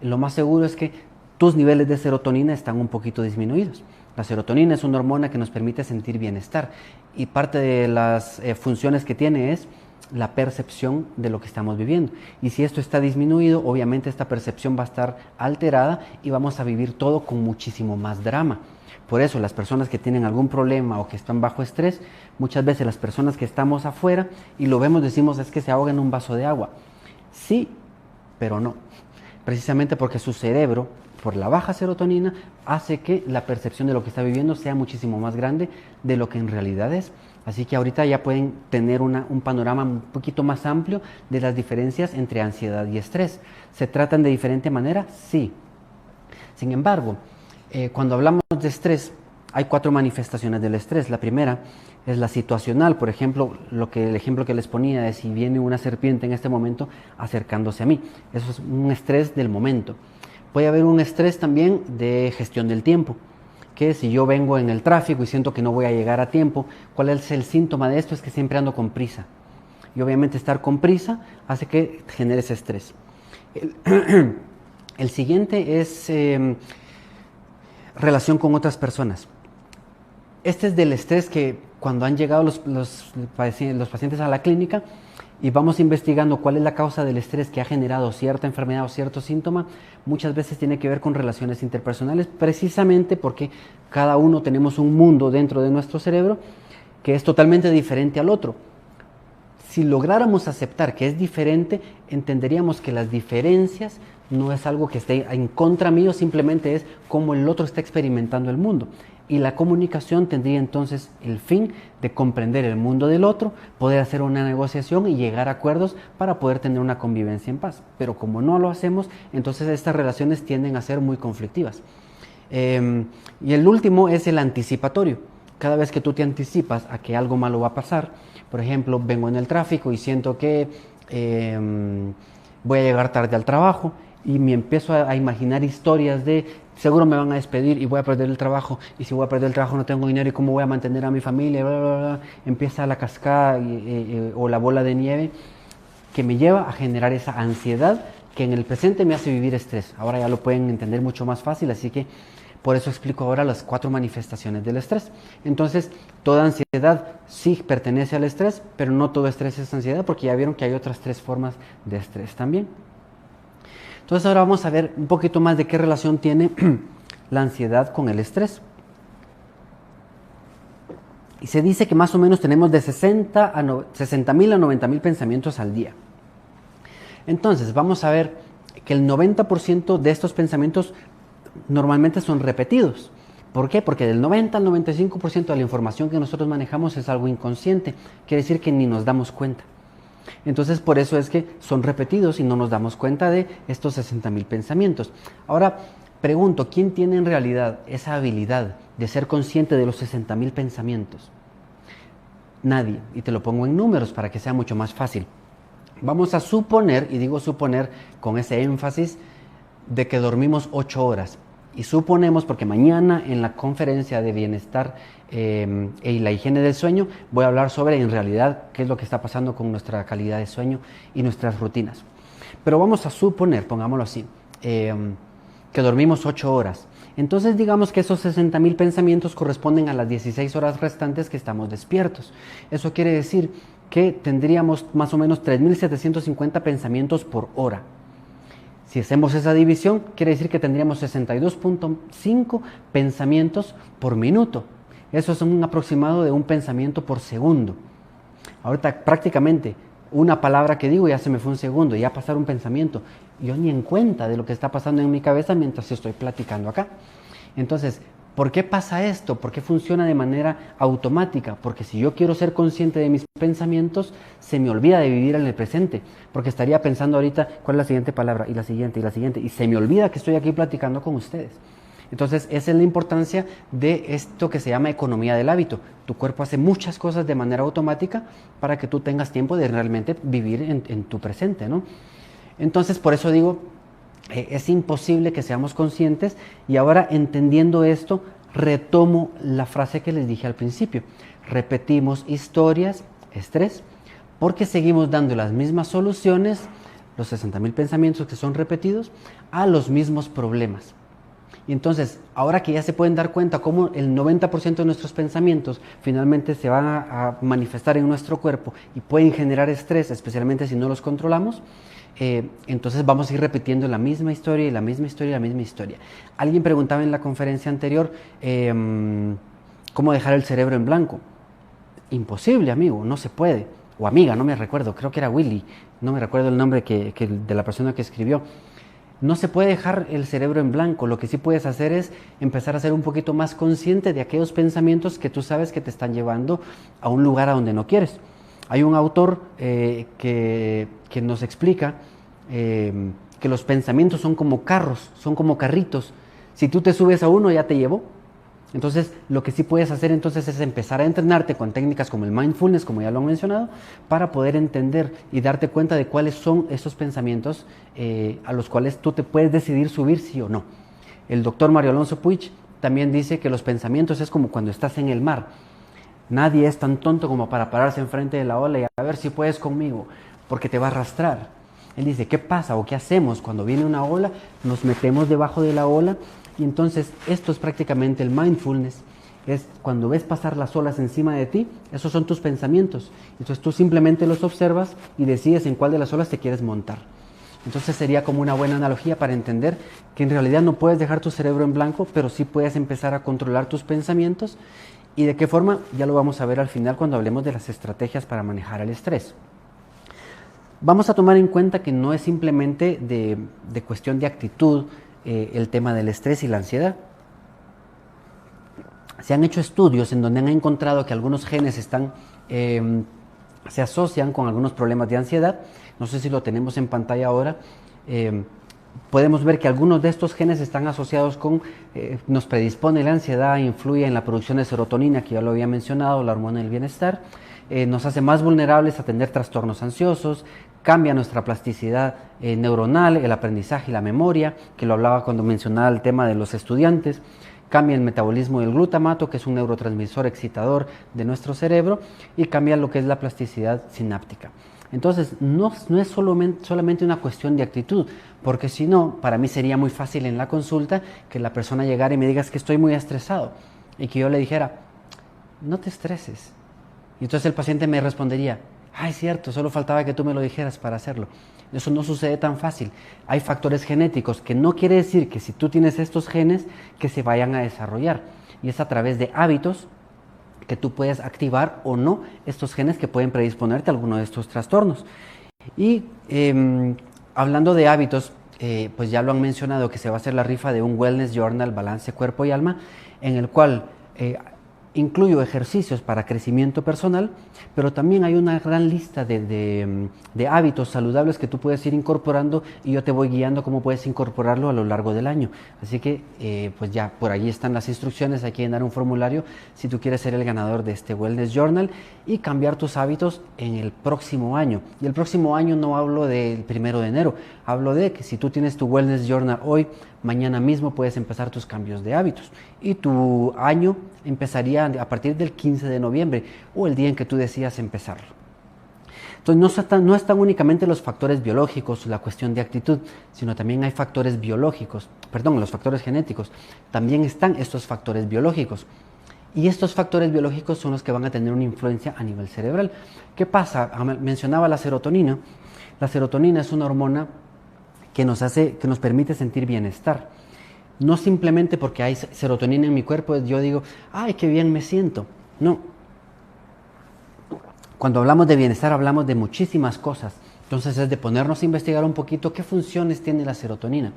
lo más seguro es que tus niveles de serotonina están un poquito disminuidos. La serotonina es una hormona que nos permite sentir bienestar y parte de las funciones que tiene es la percepción de lo que estamos viviendo. Y si esto está disminuido, obviamente esta percepción va a estar alterada y vamos a vivir todo con muchísimo más drama. Por eso las personas que tienen algún problema o que están bajo estrés, muchas veces las personas que estamos afuera y lo vemos decimos es que se ahoga en un vaso de agua. Sí, pero no. Precisamente porque su cerebro, por la baja serotonina, hace que la percepción de lo que está viviendo sea muchísimo más grande de lo que en realidad es. Así que ahorita ya pueden tener un panorama un poquito más amplio de las diferencias entre ansiedad y estrés. ¿Se tratan de diferente manera? Sí. Sin embargo, cuando hablamos de estrés, hay 4 manifestaciones del estrés. La primera es la situacional. Por ejemplo, el ejemplo que les ponía es si viene una serpiente en este momento acercándose a mí. Eso es un estrés del momento. Puede haber un estrés también de gestión del tiempo, que si yo vengo en el tráfico y siento que no voy a llegar a tiempo, ¿cuál es el síntoma de esto? Es que siempre ando con prisa. Y obviamente estar con prisa hace que genere ese estrés. El siguiente es relación con otras personas. Este es del estrés que cuando han llegado los pacientes a la clínica y vamos investigando cuál es la causa del estrés que ha generado cierta enfermedad o cierto síntoma, muchas veces tiene que ver con relaciones interpersonales, precisamente porque cada uno tenemos un mundo dentro de nuestro cerebro que es totalmente diferente al otro. Si lográramos aceptar que es diferente, entenderíamos que las diferencias no es algo que esté en contra mío, simplemente es cómo el otro está experimentando el mundo. Y la comunicación tendría entonces el fin de comprender el mundo del otro, poder hacer una negociación y llegar a acuerdos para poder tener una convivencia en paz. Pero como no lo hacemos, entonces estas relaciones tienden a ser muy conflictivas. Y el último es el anticipatorio. Cada vez que tú te anticipas a que algo malo va a pasar, por ejemplo, vengo en el tráfico y siento que voy a llegar tarde al trabajo y me empiezo a imaginar historias de seguro me van a despedir y voy a perder el trabajo, y si voy a perder el trabajo no tengo dinero y cómo voy a mantener a mi familia, bla, bla, bla. Empieza la cascada o la bola de nieve que me lleva a generar esa ansiedad que en el presente me hace vivir estrés. Ahora ya lo pueden entender mucho más fácil, así que por eso explico ahora las 4 manifestaciones del estrés. Entonces, toda ansiedad sí pertenece al estrés, pero no todo estrés es ansiedad, porque ya vieron que hay otras 3 formas de estrés también. Entonces ahora vamos a ver un poquito más de qué relación tiene la ansiedad con el estrés. Y se dice que más o menos tenemos de 60.000 a 90.000 pensamientos al día. Entonces vamos a ver que el 90% de estos pensamientos normalmente son repetidos. ¿Por qué? Porque del 90 al 95% de la información que nosotros manejamos es algo inconsciente. Quiere decir que ni nos damos cuenta. Entonces por eso es que son repetidos y no nos damos cuenta de estos 60.000 pensamientos. Ahora pregunto, ¿quién tiene en realidad esa habilidad de ser consciente de los 60.000 pensamientos? Nadie. Y te lo pongo en números para que sea mucho más fácil. Vamos a suponer, y digo suponer con ese énfasis, de que dormimos 8 horas. Y suponemos, porque mañana en la conferencia de bienestar y la higiene del sueño voy a hablar sobre en realidad qué es lo que está pasando con nuestra calidad de sueño y nuestras rutinas. Pero vamos a suponer, pongámoslo así, que dormimos 8 horas. Entonces digamos que esos 60.000 pensamientos corresponden a las 16 horas restantes que estamos despiertos. Eso quiere decir que tendríamos más o menos 3.750 pensamientos por hora. Si hacemos esa división, quiere decir que tendríamos 62.5 pensamientos por minuto. Eso es un aproximado de un pensamiento por segundo. Ahorita prácticamente una palabra que digo ya se me fue un segundo, ya pasar un pensamiento. Yo ni en cuenta de lo que está pasando en mi cabeza mientras estoy platicando acá. Entonces, ¿por qué pasa esto? ¿Por qué funciona de manera automática? Porque si yo quiero ser consciente de mis pensamientos, se me olvida de vivir en el presente. Porque estaría pensando ahorita, ¿cuál es la siguiente palabra? Y la siguiente, y se me olvida que estoy aquí platicando con ustedes. Entonces, esa es la importancia de esto que se llama economía del hábito. Tu cuerpo hace muchas cosas de manera automática para que tú tengas tiempo de realmente vivir en tu presente, ¿no? Entonces, por eso digo, es imposible que seamos conscientes, y ahora entendiendo esto, retomo la frase que les dije al principio. Repetimos historias, estrés, porque seguimos dando las mismas soluciones, los 60.000 pensamientos que son repetidos, a los mismos problemas. Y entonces, ahora que ya se pueden dar cuenta cómo el 90% de nuestros pensamientos finalmente se van a manifestar en nuestro cuerpo y pueden generar estrés, especialmente si no los controlamos, entonces vamos a ir repitiendo la misma historia y la misma historia y la misma historia. Alguien preguntaba en la conferencia anterior, ¿cómo dejar el cerebro en blanco? Imposible, amigo, no se puede. O amiga, no me recuerdo, creo que era Willy, no me recuerdo el nombre de la persona que escribió. No se puede dejar el cerebro en blanco. Lo que sí puedes hacer es empezar a ser un poquito más consciente de aquellos pensamientos que tú sabes que te están llevando a un lugar a donde no quieres. Hay un autor que nos explica que los pensamientos son como carros, son como carritos. Si tú te subes a uno, ya te llevó. Entonces, lo que sí puedes hacer entonces es empezar a entrenarte con técnicas como el mindfulness, como ya lo han mencionado, para poder entender y darte cuenta de cuáles son esos pensamientos a los cuales tú te puedes decidir subir sí o no. El doctor Mario Alonso Puig también dice que los pensamientos es como cuando estás en el mar. Nadie es tan tonto como para pararse enfrente de la ola y a ver si puedes conmigo, porque te va a arrastrar. Él dice, ¿qué pasa o qué hacemos cuando viene una ola? Nos metemos debajo de la ola. Y entonces esto es prácticamente el mindfulness, es cuando ves pasar las olas encima de ti, esos son tus pensamientos. Entonces tú simplemente los observas y decides en cuál de las olas te quieres montar. Entonces sería como una buena analogía para entender que en realidad no puedes dejar tu cerebro en blanco, pero sí puedes empezar a controlar tus pensamientos. ¿Y de qué forma? Ya lo vamos a ver al final cuando hablemos de las estrategias para manejar el estrés. Vamos a tomar en cuenta que no es simplemente de cuestión de actitud, el tema del estrés y la ansiedad. Se han hecho estudios en donde han encontrado que algunos genes se asocian con algunos problemas de ansiedad. No sé si lo tenemos en pantalla ahora. Podemos ver que algunos de estos genes están asociados con, nos predispone la ansiedad, influye en la producción de serotonina, que ya lo había mencionado, la hormona del bienestar, nos hace más vulnerables a tener trastornos ansiosos, cambia nuestra plasticidad neuronal, el aprendizaje y la memoria, que lo hablaba cuando mencionaba el tema de los estudiantes, cambia el metabolismo del glutamato, que es un neurotransmisor excitador de nuestro cerebro, y cambia lo que es la plasticidad sináptica. Entonces, no es solamente una cuestión de actitud, porque si no, para mí sería muy fácil en la consulta que la persona llegara y me diga que estoy muy estresado, y que yo le dijera, no te estreses. Y entonces el paciente me respondería, es cierto, solo faltaba que tú me lo dijeras para hacerlo. Eso no sucede tan fácil. Hay factores genéticos, que no quiere decir que si tú tienes estos genes, que se vayan a desarrollar. Y es a través de hábitos que tú puedes activar o no estos genes que pueden predisponerte a alguno de estos trastornos. Y hablando de hábitos, pues ya lo han mencionado que se va a hacer la rifa de un Wellness Journal, Balance Cuerpo y Alma, en el cual incluyo ejercicios para crecimiento personal, pero también hay una gran lista de hábitos saludables que tú puedes ir incorporando y yo te voy guiando cómo puedes incorporarlo a lo largo del año. Así que pues ya por allí están las instrucciones, hay que llenar un formulario si tú quieres ser el ganador de este Wellness Journal y cambiar tus hábitos en el próximo año. Y el próximo año no hablo del 1 de enero, hablo de que si tú tienes tu Wellness Journal hoy, mañana mismo puedes empezar tus cambios de hábitos y tu año empezaría a partir del 15 de noviembre o el día en que tú decidas empezarlo. Entonces no están únicamente los factores biológicos, la cuestión de actitud, sino también hay factores biológicos, los factores genéticos, también están estos factores biológicos. Y estos factores biológicos son los que van a tener una influencia a nivel cerebral. ¿Qué pasa? Mencionaba la serotonina. La serotonina es una hormona que nos permite sentir bienestar. No simplemente porque hay serotonina en mi cuerpo, yo digo, ¡ay, qué bien me siento! No. Cuando hablamos de bienestar, hablamos de muchísimas cosas. Entonces es de ponernos a investigar un poquito qué funciones tiene la serotonina.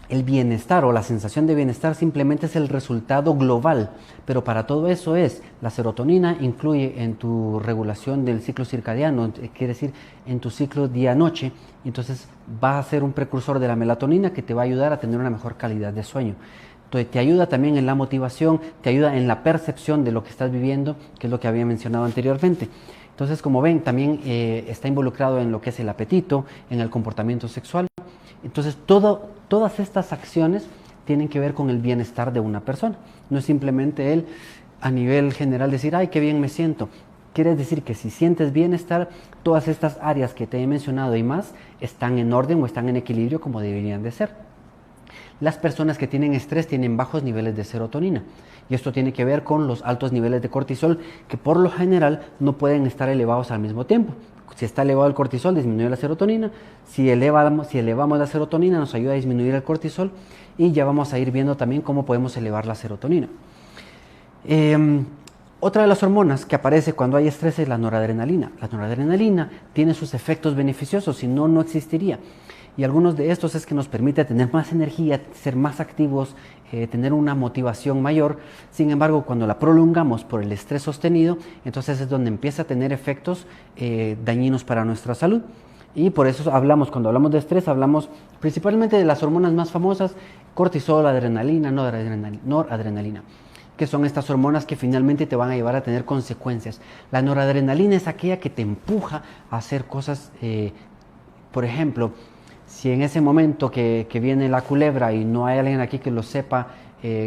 El bienestar o la sensación de bienestar simplemente es el resultado global, pero para todo eso la serotonina incluye en tu regulación del ciclo circadiano, quiere decir en tu ciclo día-noche, entonces va a ser un precursor de la melatonina que te va a ayudar a tener una mejor calidad de sueño. Entonces te ayuda también en la motivación, te ayuda en la percepción de lo que estás viviendo, que es lo que había mencionado anteriormente. Entonces, como ven, también está involucrado en lo que es el apetito, en el comportamiento sexual. Entonces, todas estas acciones tienen que ver con el bienestar de una persona. No es simplemente él a nivel general decir, ¡ay, qué bien me siento! Quiere decir que si sientes bienestar, todas estas áreas que te he mencionado y más están en orden o están en equilibrio como deberían de ser. Las personas que tienen estrés tienen bajos niveles de serotonina y esto tiene que ver con los altos niveles de cortisol que por lo general no pueden estar elevados al mismo tiempo. Si está elevado el cortisol, disminuye la serotonina. Si elevamos la serotonina, nos ayuda a disminuir el cortisol y ya vamos a ir viendo también cómo podemos elevar la serotonina. Otra de las hormonas que aparece cuando hay estrés es la noradrenalina. La noradrenalina tiene sus efectos beneficiosos, si no, no existiría. Y algunos de estos es que nos permite tener más energía, ser más activos, tener una motivación mayor. Sin embargo, cuando la prolongamos por el estrés sostenido, entonces es donde empieza a tener efectos dañinos para nuestra salud. Y por eso cuando hablamos de estrés, hablamos principalmente de las hormonas más famosas, cortisol, adrenalina, noradrenalina, que son estas hormonas que finalmente te van a llevar a tener consecuencias. La noradrenalina es aquella que te empuja a hacer cosas, por ejemplo, si en ese momento que viene la culebra y no hay alguien aquí que lo sepa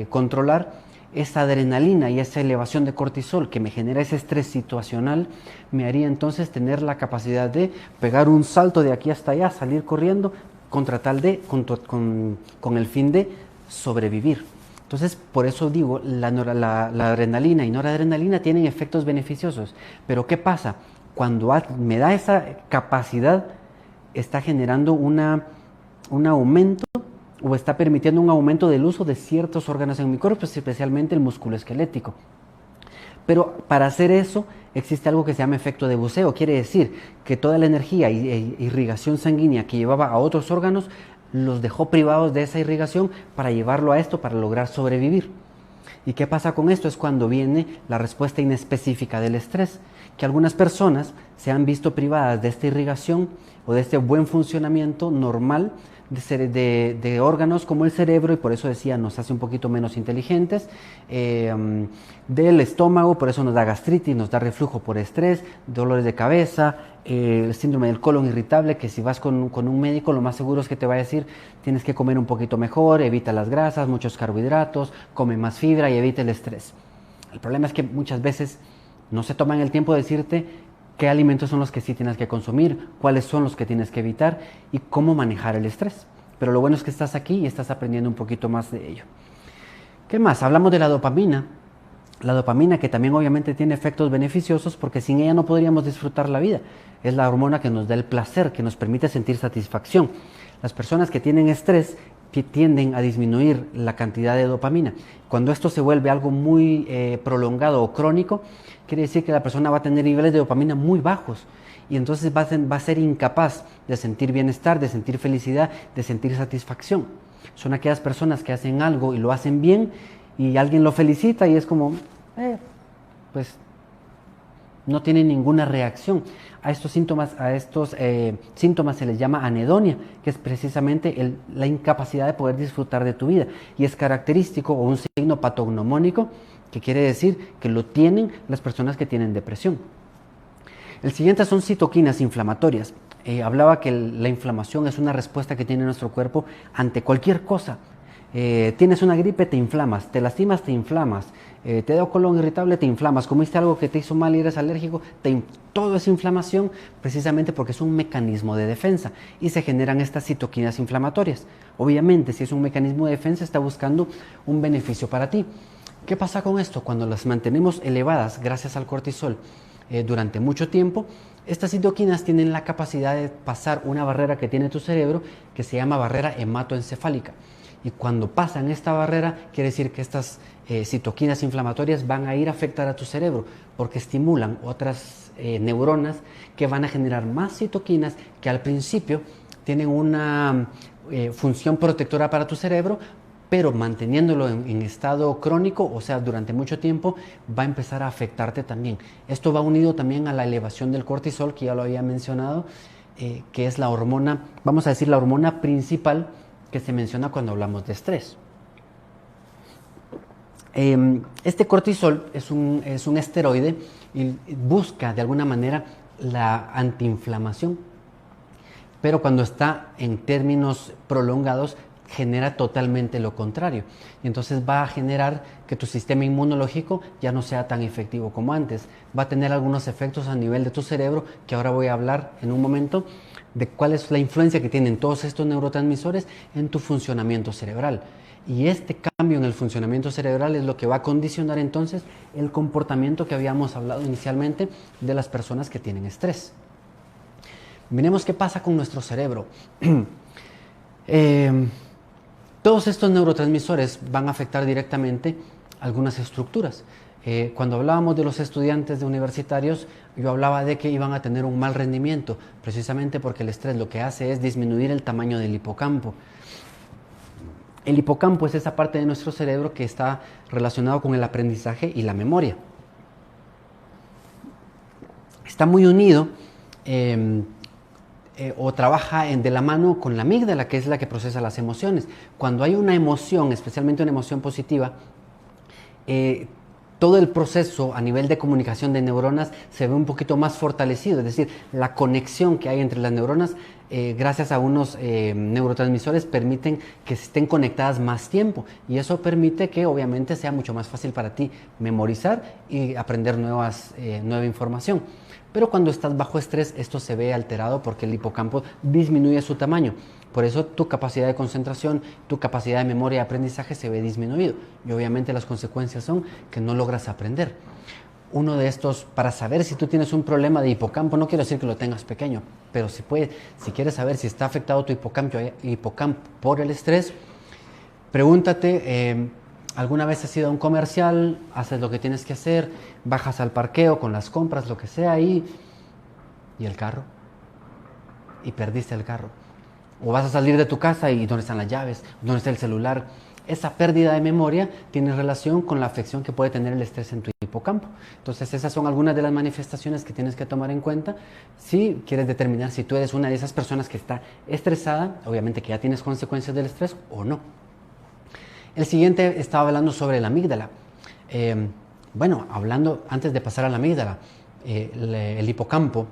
controlar, esa adrenalina y esa elevación de cortisol que me genera ese estrés situacional, me haría entonces tener la capacidad de pegar un salto de aquí hasta allá, salir corriendo con el fin de sobrevivir. Entonces, por eso digo, la adrenalina y noradrenalina tienen efectos beneficiosos. Pero ¿qué pasa? Cuando me da esa capacidad, está generando un aumento o está permitiendo un aumento del uso de ciertos órganos en mi cuerpo, especialmente el músculo esquelético. Pero para hacer eso existe algo que se llama efecto de buceo. Quiere decir que toda la energía e irrigación sanguínea que llevaba a otros órganos los dejó privados de esa irrigación para llevarlo a esto, para lograr sobrevivir. ¿Y qué pasa con esto? Es cuando viene la respuesta inespecífica del estrés, que algunas personas se han visto privadas de esta irrigación o de este buen funcionamiento normal de órganos como el cerebro, y por eso decía, nos hace un poquito menos inteligentes, del estómago, por eso nos da gastritis, nos da reflujo por estrés, dolores de cabeza, el síndrome del colon irritable, que si vas con un médico, lo más seguro es que te va a decir, tienes que comer un poquito mejor, evita las grasas, muchos carbohidratos, come más fibra y evita el estrés. El problema es que muchas veces no se toman el tiempo de decirte qué alimentos son los que sí tienes que consumir, cuáles son los que tienes que evitar y cómo manejar el estrés. Pero lo bueno es que estás aquí y estás aprendiendo un poquito más de ello. ¿Qué más? Hablamos de la dopamina. La dopamina, que también obviamente tiene efectos beneficiosos, porque sin ella no podríamos disfrutar la vida. Es la hormona que nos da el placer, que nos permite sentir satisfacción. Las personas que tienen estrés tienden a disminuir la cantidad de dopamina. Cuando esto se vuelve algo muy prolongado o crónico, quiere decir que la persona va a tener niveles de dopamina muy bajos y entonces va a ser incapaz de sentir bienestar, de sentir felicidad, de sentir satisfacción. Son aquellas personas que hacen algo y lo hacen bien y alguien lo felicita y es como, pues no tiene ninguna reacción. A estos síntomas se les llama anedonia, que es precisamente la incapacidad de poder disfrutar de tu vida. Y es característico o un signo patognomónico, que quiere decir que lo tienen las personas que tienen depresión. El siguiente son citoquinas inflamatorias. Hablaba que la inflamación es una respuesta que tiene nuestro cuerpo ante cualquier cosa. Tienes una gripe, te inflamas, te lastimas, te inflamas, te da colon irritable, te inflamas, comiste algo que te hizo mal y eres alérgico, todo es inflamación, precisamente porque es un mecanismo de defensa y se generan estas citoquinas inflamatorias. Obviamente, si es un mecanismo de defensa, está buscando un beneficio para ti. ¿Qué pasa con esto? Cuando las mantenemos elevadas gracias al cortisol durante mucho tiempo, estas citoquinas tienen la capacidad de pasar una barrera que tiene tu cerebro que se llama barrera hematoencefálica. Y cuando pasan esta barrera, quiere decir que estas citoquinas inflamatorias van a ir a afectar a tu cerebro porque estimulan otras neuronas que van a generar más citoquinas que al principio tienen una función protectora para tu cerebro, pero manteniéndolo en estado crónico, o sea, durante mucho tiempo, va a empezar a afectarte también. Esto va unido también a la elevación del cortisol, que ya lo había mencionado, que es la hormona, vamos a decir, la hormona principal que se menciona cuando hablamos de estrés. Este cortisol es un esteroide y busca de alguna manera la antiinflamación, pero cuando está en términos prolongados genera totalmente lo contrario. Y entonces va a generar que tu sistema inmunológico ya no sea tan efectivo como antes. Va a tener algunos efectos a nivel de tu cerebro, que ahora voy a hablar en un momento, de cuál es la influencia que tienen todos estos neurotransmisores en tu funcionamiento cerebral. Y este cambio en el funcionamiento cerebral es lo que va a condicionar entonces el comportamiento que habíamos hablado inicialmente de las personas que tienen estrés. Miremos qué pasa con nuestro cerebro. Todos estos neurotransmisores van a afectar directamente algunas estructuras. Cuando hablábamos de los estudiantes de universitarios, yo hablaba de que iban a tener un mal rendimiento, precisamente porque el estrés lo que hace es disminuir el tamaño del hipocampo. El hipocampo es esa parte de nuestro cerebro que está relacionado con el aprendizaje y la memoria. Está muy unido o trabaja de la mano con la amígdala, que es la que procesa las emociones. Cuando hay una emoción, especialmente una emoción positiva, todo el proceso a nivel de comunicación de neuronas se ve un poquito más fortalecido, es decir, la conexión que hay entre las neuronas gracias a unos neurotransmisores permiten que estén conectadas más tiempo y eso permite que obviamente sea mucho más fácil para ti memorizar y aprender nueva información. Pero cuando estás bajo estrés esto se ve alterado porque el hipocampo disminuye su tamaño. Por eso tu capacidad de concentración, tu capacidad de memoria y aprendizaje se ve disminuido. Y obviamente las consecuencias son que no logras aprender. Uno de estos, para saber si tú tienes un problema de hipocampo, no quiero decir que lo tengas pequeño, pero si quieres saber si está afectado tu hipocampo por el estrés, pregúntate, ¿alguna vez has ido a un comercial, haces lo que tienes que hacer, bajas al parqueo con las compras, lo que sea, y el carro? Y perdiste el carro. O vas a salir de tu casa y ¿dónde están las llaves? ¿Dónde está el celular? esa pérdida de memoria tiene relación con la afección que puede tener el estrés en tu hipocampo. Entonces esas son algunas de las manifestaciones que tienes que tomar en cuenta si quieres determinar si tú eres una de esas personas que está estresada, obviamente que ya tienes consecuencias del estrés o no. El siguiente estaba hablando sobre la amígdala. Bueno, hablando antes de pasar a la amígdala, el hipocampo,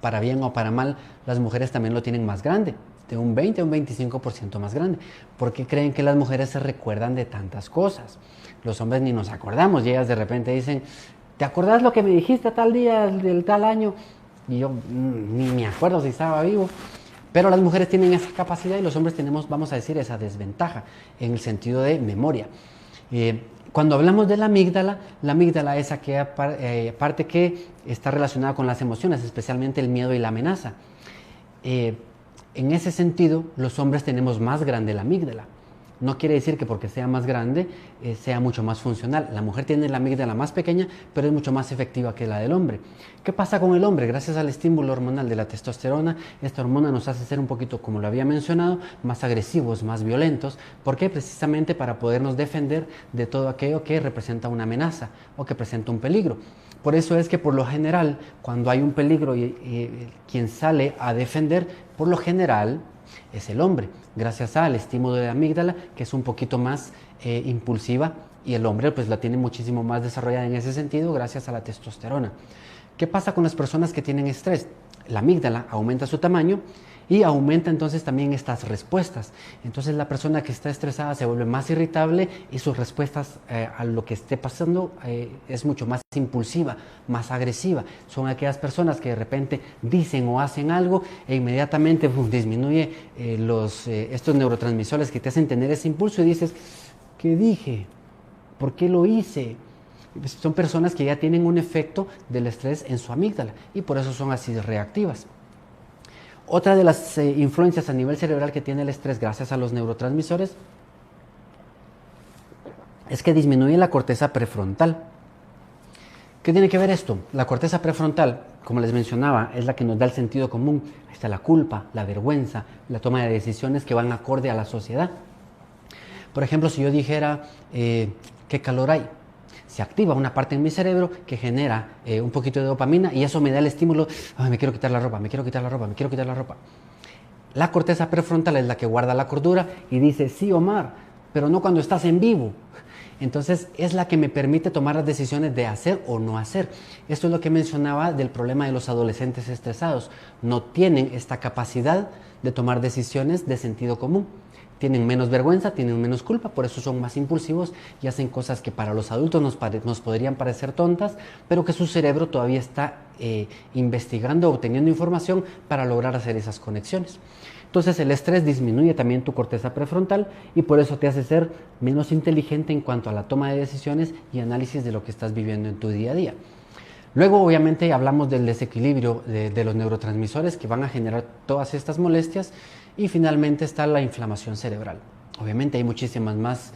para bien o para mal, las mujeres también lo tienen más grande, de un 20 a un 25% más grande. ¿Por qué creen que las mujeres se recuerdan de tantas cosas? Los hombres ni nos acordamos, y ellas de repente dicen, ¿te acordás lo que me dijiste tal día, del tal año? Y yo ni me acuerdo si estaba vivo. Pero las mujeres tienen esa capacidad y los hombres tenemos, vamos a decir, esa desventaja en el sentido de memoria. Cuando hablamos de la amígdala es aquella parte que está relacionada con las emociones, especialmente el miedo y la amenaza. En ese sentido, los hombres tenemos más grande la amígdala. No quiere decir que porque sea más grande sea mucho más funcional. La mujer tiene la amígdala más pequeña, pero es mucho más efectiva que la del hombre. ¿Qué pasa con el hombre? Gracias al estímulo hormonal de la testosterona, esta hormona nos hace ser un poquito, como lo había mencionado, más agresivos, más violentos. ¿Por qué? Precisamente para podernos defender de todo aquello que representa una amenaza o que presenta un peligro. Por eso es que por lo general, cuando hay un peligro y quien sale a defender, por lo general es el hombre, gracias al estímulo de la amígdala, que es un poquito más impulsiva, y el hombre pues la tiene muchísimo más desarrollada en ese sentido gracias a la testosterona. ¿Qué pasa con las personas que tienen estrés? La amígdala aumenta su tamaño y aumenta entonces también estas respuestas. Entonces la persona que está estresada se vuelve más irritable y sus respuestas a lo que esté pasando es mucho más impulsiva, más agresiva. Son aquellas personas que de repente dicen o hacen algo e inmediatamente disminuye estos neurotransmisores que te hacen tener ese impulso y dices, ¿qué dije? ¿Por qué lo hice? Son personas que ya tienen un efecto del estrés en su amígdala y por eso son así reactivas. Otra de las influencias a nivel cerebral que tiene el estrés gracias a los neurotransmisores es que disminuye la corteza prefrontal. ¿Qué tiene que ver esto? La corteza prefrontal, como les mencionaba, es la que nos da el sentido común. Ahí está la culpa, la vergüenza, la toma de decisiones que van acorde a la sociedad. Por ejemplo, si yo dijera, ¿qué calor hay? Se activa una parte en mi cerebro que genera un poquito de dopamina y eso me da el estímulo, ay, me quiero quitar la ropa, me quiero quitar la ropa, me quiero quitar la ropa. La corteza prefrontal es la que guarda la cordura y dice, sí, Omar, pero no cuando estás en vivo. Entonces es la que me permite tomar las decisiones de hacer o no hacer. Esto es lo que mencionaba del problema de los adolescentes estresados. No tienen esta capacidad de tomar decisiones de sentido común. Tienen menos vergüenza, tienen menos culpa, por eso son más impulsivos y hacen cosas que para los adultos nos podrían parecer tontas, pero que su cerebro todavía está investigando, obteniendo información para lograr hacer esas conexiones. Entonces el estrés disminuye también tu corteza prefrontal y por eso te hace ser menos inteligente en cuanto a la toma de decisiones y análisis de lo que estás viviendo en tu día a día. Luego, obviamente, hablamos del desequilibrio de los neurotransmisores que van a generar todas estas molestias y finalmente está la inflamación cerebral. Obviamente hay muchísimas más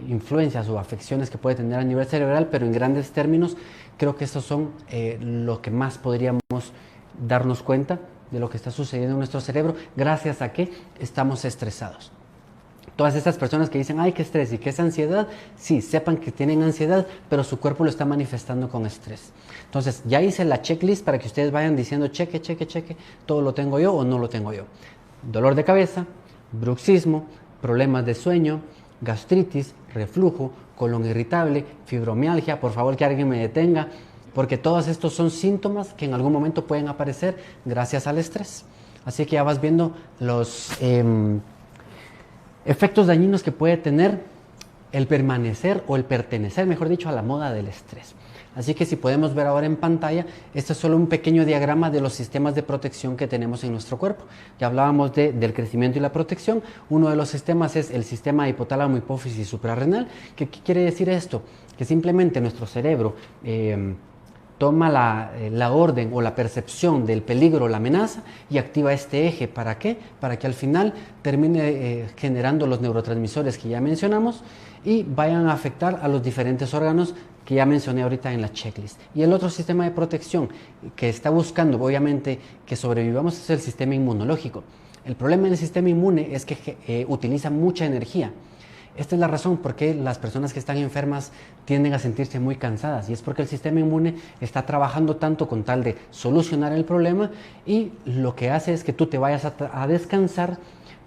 influencias o afecciones que puede tener a nivel cerebral, pero en grandes términos creo que estos son lo que más podríamos darnos cuenta de lo que está sucediendo en nuestro cerebro gracias a que estamos estresados. Todas estas personas que dicen, ay, qué estrés y qué es ansiedad, sí, sepan que tienen ansiedad, pero su cuerpo lo está manifestando con estrés. Entonces, ya hice la checklist para que ustedes vayan diciendo, cheque, cheque, cheque, todo lo tengo yo o no lo tengo yo. Dolor de cabeza, bruxismo, problemas de sueño, gastritis, reflujo, colon irritable, fibromialgia, por favor que alguien me detenga, porque todos estos son síntomas que en algún momento pueden aparecer gracias al estrés. Así que ya vas viendo los efectos dañinos que puede tener el permanecer o el pertenecer, mejor dicho, a la moda del estrés. Así que si podemos ver ahora en pantalla, este es solo un pequeño diagrama de los sistemas de protección que tenemos en nuestro cuerpo. Ya hablábamos del crecimiento y la protección. Uno de los sistemas es el sistema hipotálamo, hipófisis suprarrenal. ¿Qué quiere decir esto? Que simplemente nuestro cerebro toma la orden o la percepción del peligro o la amenaza y activa este eje. ¿Para qué? Para que al final termine generando los neurotransmisores que ya mencionamos y vayan a afectar a los diferentes órganos que ya mencioné ahorita en la checklist. Y el otro sistema de protección que está buscando, obviamente, que sobrevivamos es el sistema inmunológico. El problema en el sistema inmune es que utiliza mucha energía. Esta es la razón por qué las personas que están enfermas tienden a sentirse muy cansadas, y es porque el sistema inmune está trabajando tanto con tal de solucionar el problema, y lo que hace es que tú te vayas a descansar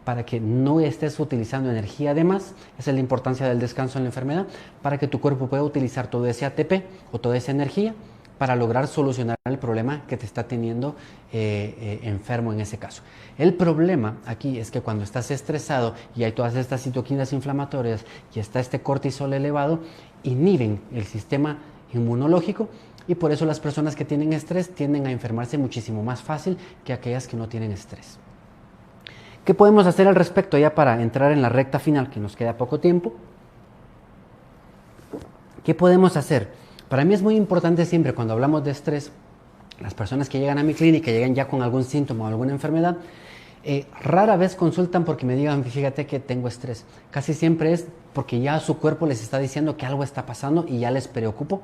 para que no estés utilizando energía de más. Esa es la importancia del descanso en la enfermedad, para que tu cuerpo pueda utilizar todo ese ATP o toda esa energía para lograr solucionar el problema que te está teniendo enfermo en ese caso. El problema aquí es que cuando estás estresado y hay todas estas citoquinas inflamatorias y está este cortisol elevado, inhiben el sistema inmunológico, y por eso las personas que tienen estrés tienden a enfermarse muchísimo más fácil que aquellas que no tienen estrés. ¿Qué podemos hacer al respecto ya para entrar en la recta final, que nos queda poco tiempo? ¿Qué podemos hacer? Para mí es muy importante siempre cuando hablamos de estrés, las personas que llegan a mi clínica, llegan ya con algún síntoma o alguna enfermedad, rara vez consultan porque me digan, fíjate que tengo estrés. Casi siempre es porque ya su cuerpo les está diciendo que algo está pasando y ya les preocupo.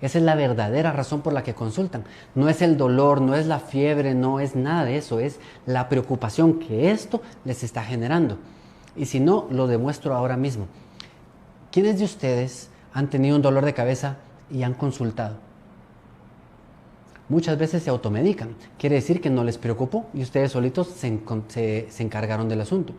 Esa es la verdadera razón por la que consultan. No es el dolor, no es la fiebre, no es nada de eso, es la preocupación que esto les está generando. Y si no, lo demuestro ahora mismo. ¿Quiénes de ustedes han tenido un dolor de cabeza y han consultado? Muchas veces se automedican. Quiere decir que no les preocupó y ustedes solitos se encargaron del asunto.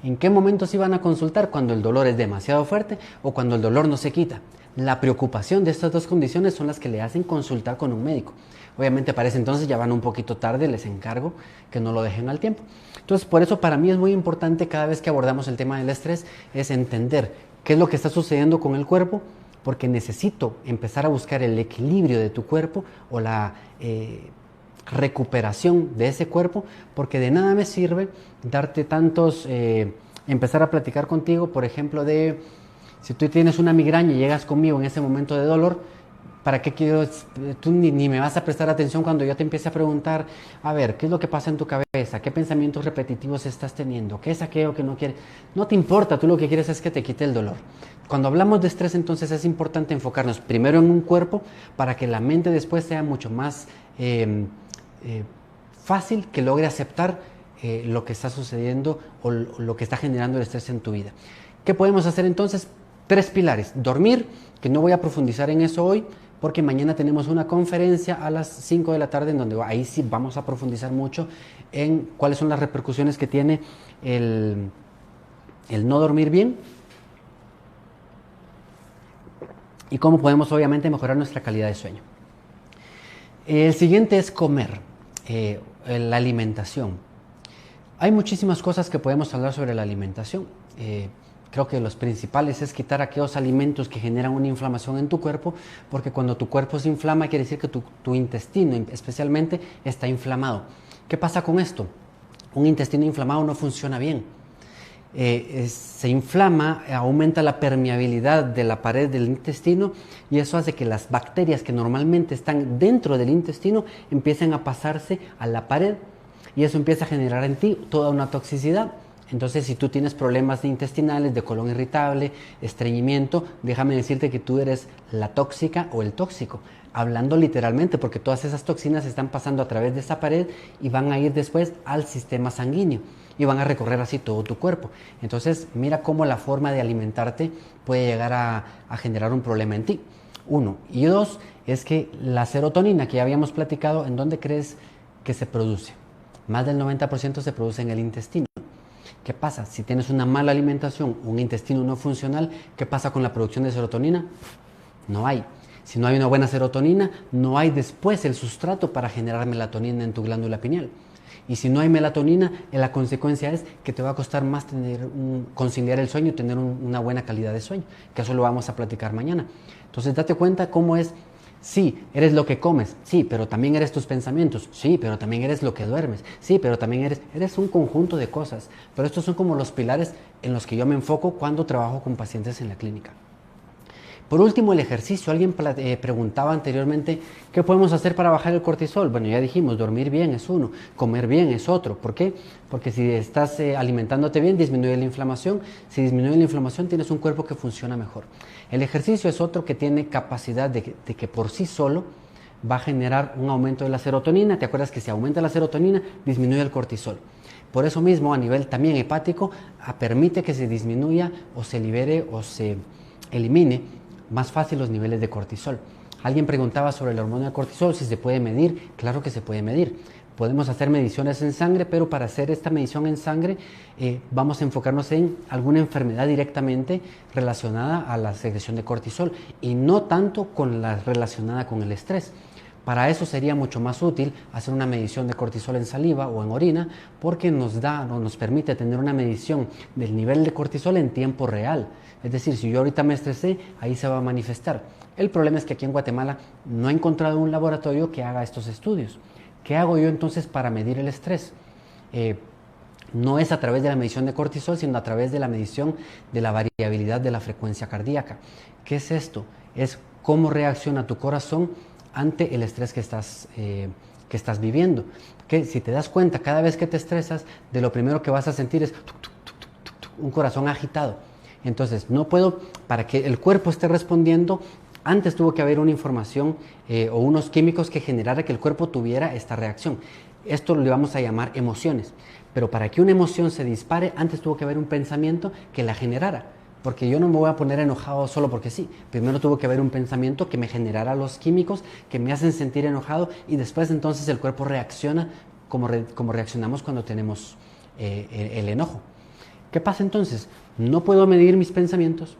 ¿En qué momentos iban a consultar? Cuando el dolor es demasiado fuerte o cuando el dolor no se quita. La preocupación de estas dos condiciones son las que le hacen consultar con un médico. Obviamente para ese entonces ya van un poquito tarde, les encargo que no lo dejen al tiempo. Entonces por eso para mí es muy importante cada vez que abordamos el tema del estrés es entender qué es lo que está sucediendo con el cuerpo, porque necesito empezar a buscar el equilibrio de tu cuerpo o la recuperación de ese cuerpo, porque de nada me sirve darte empezar a platicar contigo, por ejemplo, de si tú tienes una migraña y llegas conmigo en ese momento de dolor, ¿para qué quiero? Tú ni me vas a prestar atención cuando yo te empiece a preguntar, a ver, ¿qué es lo que pasa en tu cabeza? ¿Qué pensamientos repetitivos estás teniendo? ¿Qué es aquello que no quieres? No te importa, tú lo que quieres es que te quite el dolor. Cuando hablamos de estrés, entonces es importante enfocarnos primero en un cuerpo para que la mente después sea mucho más fácil que logre aceptar lo que está sucediendo o lo que está generando el estrés en tu vida. ¿Qué podemos hacer entonces? 3 pilares. Dormir, que no voy a profundizar en eso hoy, porque mañana tenemos una conferencia a las 5 de la tarde en donde ahí sí vamos a profundizar mucho en cuáles son las repercusiones que tiene el no dormir bien y cómo podemos obviamente mejorar nuestra calidad de sueño. El siguiente es comer, la alimentación. Hay muchísimas cosas que podemos hablar sobre la alimentación. Creo que los principales es quitar aquellos alimentos que generan una inflamación en tu cuerpo, porque cuando tu cuerpo se inflama quiere decir que tu intestino especialmente está inflamado. ¿Qué pasa con esto? Un intestino inflamado no funciona bien. Se inflama, aumenta la permeabilidad de la pared del intestino y eso hace que las bacterias que normalmente están dentro del intestino empiecen a pasarse a la pared y eso empieza a generar en ti toda una toxicidad. Entonces, si tú tienes problemas intestinales, de colon irritable, estreñimiento, déjame decirte que tú eres la tóxica o el tóxico, hablando literalmente, porque todas esas toxinas están pasando a través de esa pared y van a ir después al sistema sanguíneo y van a recorrer así todo tu cuerpo. Entonces, mira cómo la forma de alimentarte puede llegar a generar un problema en ti. 1. Y 2, es que la serotonina que ya habíamos platicado, ¿en dónde crees que se produce? Más del 90% se produce en el intestino. ¿Qué pasa? Si tienes una mala alimentación, un intestino no funcional, ¿qué pasa con la producción de serotonina? No hay. Si no hay una buena serotonina, no hay después el sustrato para generar melatonina en tu glándula pineal. Y si no hay melatonina, la consecuencia es que te va a costar más conciliar el sueño y tener una buena calidad de sueño, que eso lo vamos a platicar mañana. Entonces date cuenta cómo es. Sí, eres lo que comes, sí, pero también eres tus pensamientos, sí, pero también eres lo que duermes, sí, pero también eres un conjunto de cosas. Pero estos son como los pilares en los que yo me enfoco cuando trabajo con pacientes en la clínica. Por último, el ejercicio. Alguien preguntaba anteriormente, ¿qué podemos hacer para bajar el cortisol? Bueno, ya dijimos, dormir bien es uno, comer bien es otro. ¿Por qué? Porque si estás alimentándote bien, disminuye la inflamación. Si disminuye la inflamación, tienes un cuerpo que funciona mejor. El ejercicio es otro que tiene capacidad de que por sí solo va a generar un aumento de la serotonina. ¿Te acuerdas que si aumenta la serotonina, disminuye el cortisol? Por eso mismo, a nivel también hepático, permite que se disminuya o se libere o se elimine más fácil los niveles de cortisol. Alguien preguntaba sobre la hormona de cortisol, si se puede medir. Claro que se puede medir. Podemos hacer mediciones en sangre, pero para hacer esta medición en sangre vamos a enfocarnos en alguna enfermedad directamente relacionada a la secreción de cortisol y no tanto con la relacionada con el estrés. Para eso sería mucho más útil hacer una medición de cortisol en saliva o en orina, porque nos permite tener una medición del nivel de cortisol en tiempo real. Es decir, si yo ahorita me estresé, ahí se va a manifestar. El problema es que aquí en Guatemala no he encontrado un laboratorio que haga estos estudios. ¿Qué hago yo entonces para medir el estrés? No es a través de la medición de cortisol, sino a través de la medición de la variabilidad de la frecuencia cardíaca. ¿Qué es esto? Es cómo reacciona tu corazón ante el estrés que estás viviendo. Que si te das cuenta, cada vez que te estresas, de lo primero que vas a sentir es un corazón agitado. Entonces, para que el cuerpo esté respondiendo, antes tuvo que haber una información o unos químicos que generara que el cuerpo tuviera esta reacción. Esto le vamos a llamar emociones. Pero para que una emoción se dispare, antes tuvo que haber un pensamiento que la generara. Porque yo no me voy a poner enojado solo porque sí. Primero tuvo que haber un pensamiento que me generara los químicos que me hacen sentir enojado y después entonces el cuerpo reacciona como reaccionamos cuando tenemos el enojo. ¿Qué pasa entonces? No puedo medir mis pensamientos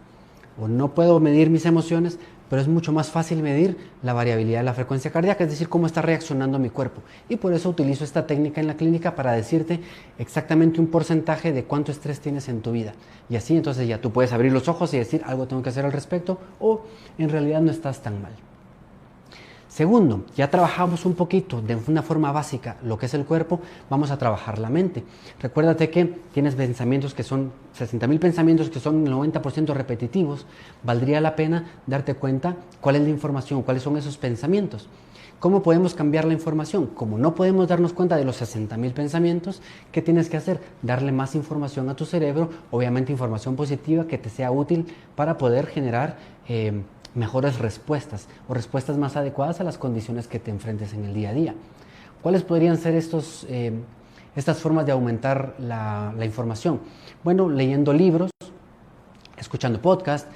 o no puedo medir mis emociones, pero es mucho más fácil medir la variabilidad de la frecuencia cardíaca, es decir, cómo está reaccionando mi cuerpo. Y por eso utilizo esta técnica en la clínica para decirte exactamente un porcentaje de cuánto estrés tienes en tu vida. Y así entonces ya tú puedes abrir los ojos y decir algo tengo que hacer al respecto o en realidad no estás tan mal. Segundo, ya trabajamos un poquito de una forma básica lo que es el cuerpo, vamos a trabajar la mente. Recuérdate que tienes pensamientos que son 60.000 pensamientos que son el 90% repetitivos. Valdría la pena darte cuenta cuál es la información, cuáles son esos pensamientos. ¿Cómo podemos cambiar la información? Como no podemos darnos cuenta de los 60.000 pensamientos, ¿qué tienes que hacer? Darle más información a tu cerebro, obviamente información positiva que te sea útil para poder generar mejores respuestas o respuestas más adecuadas a las condiciones que te enfrentes en el día a día. ¿Cuáles podrían ser estas formas de aumentar la información? Bueno, leyendo libros, escuchando podcasts,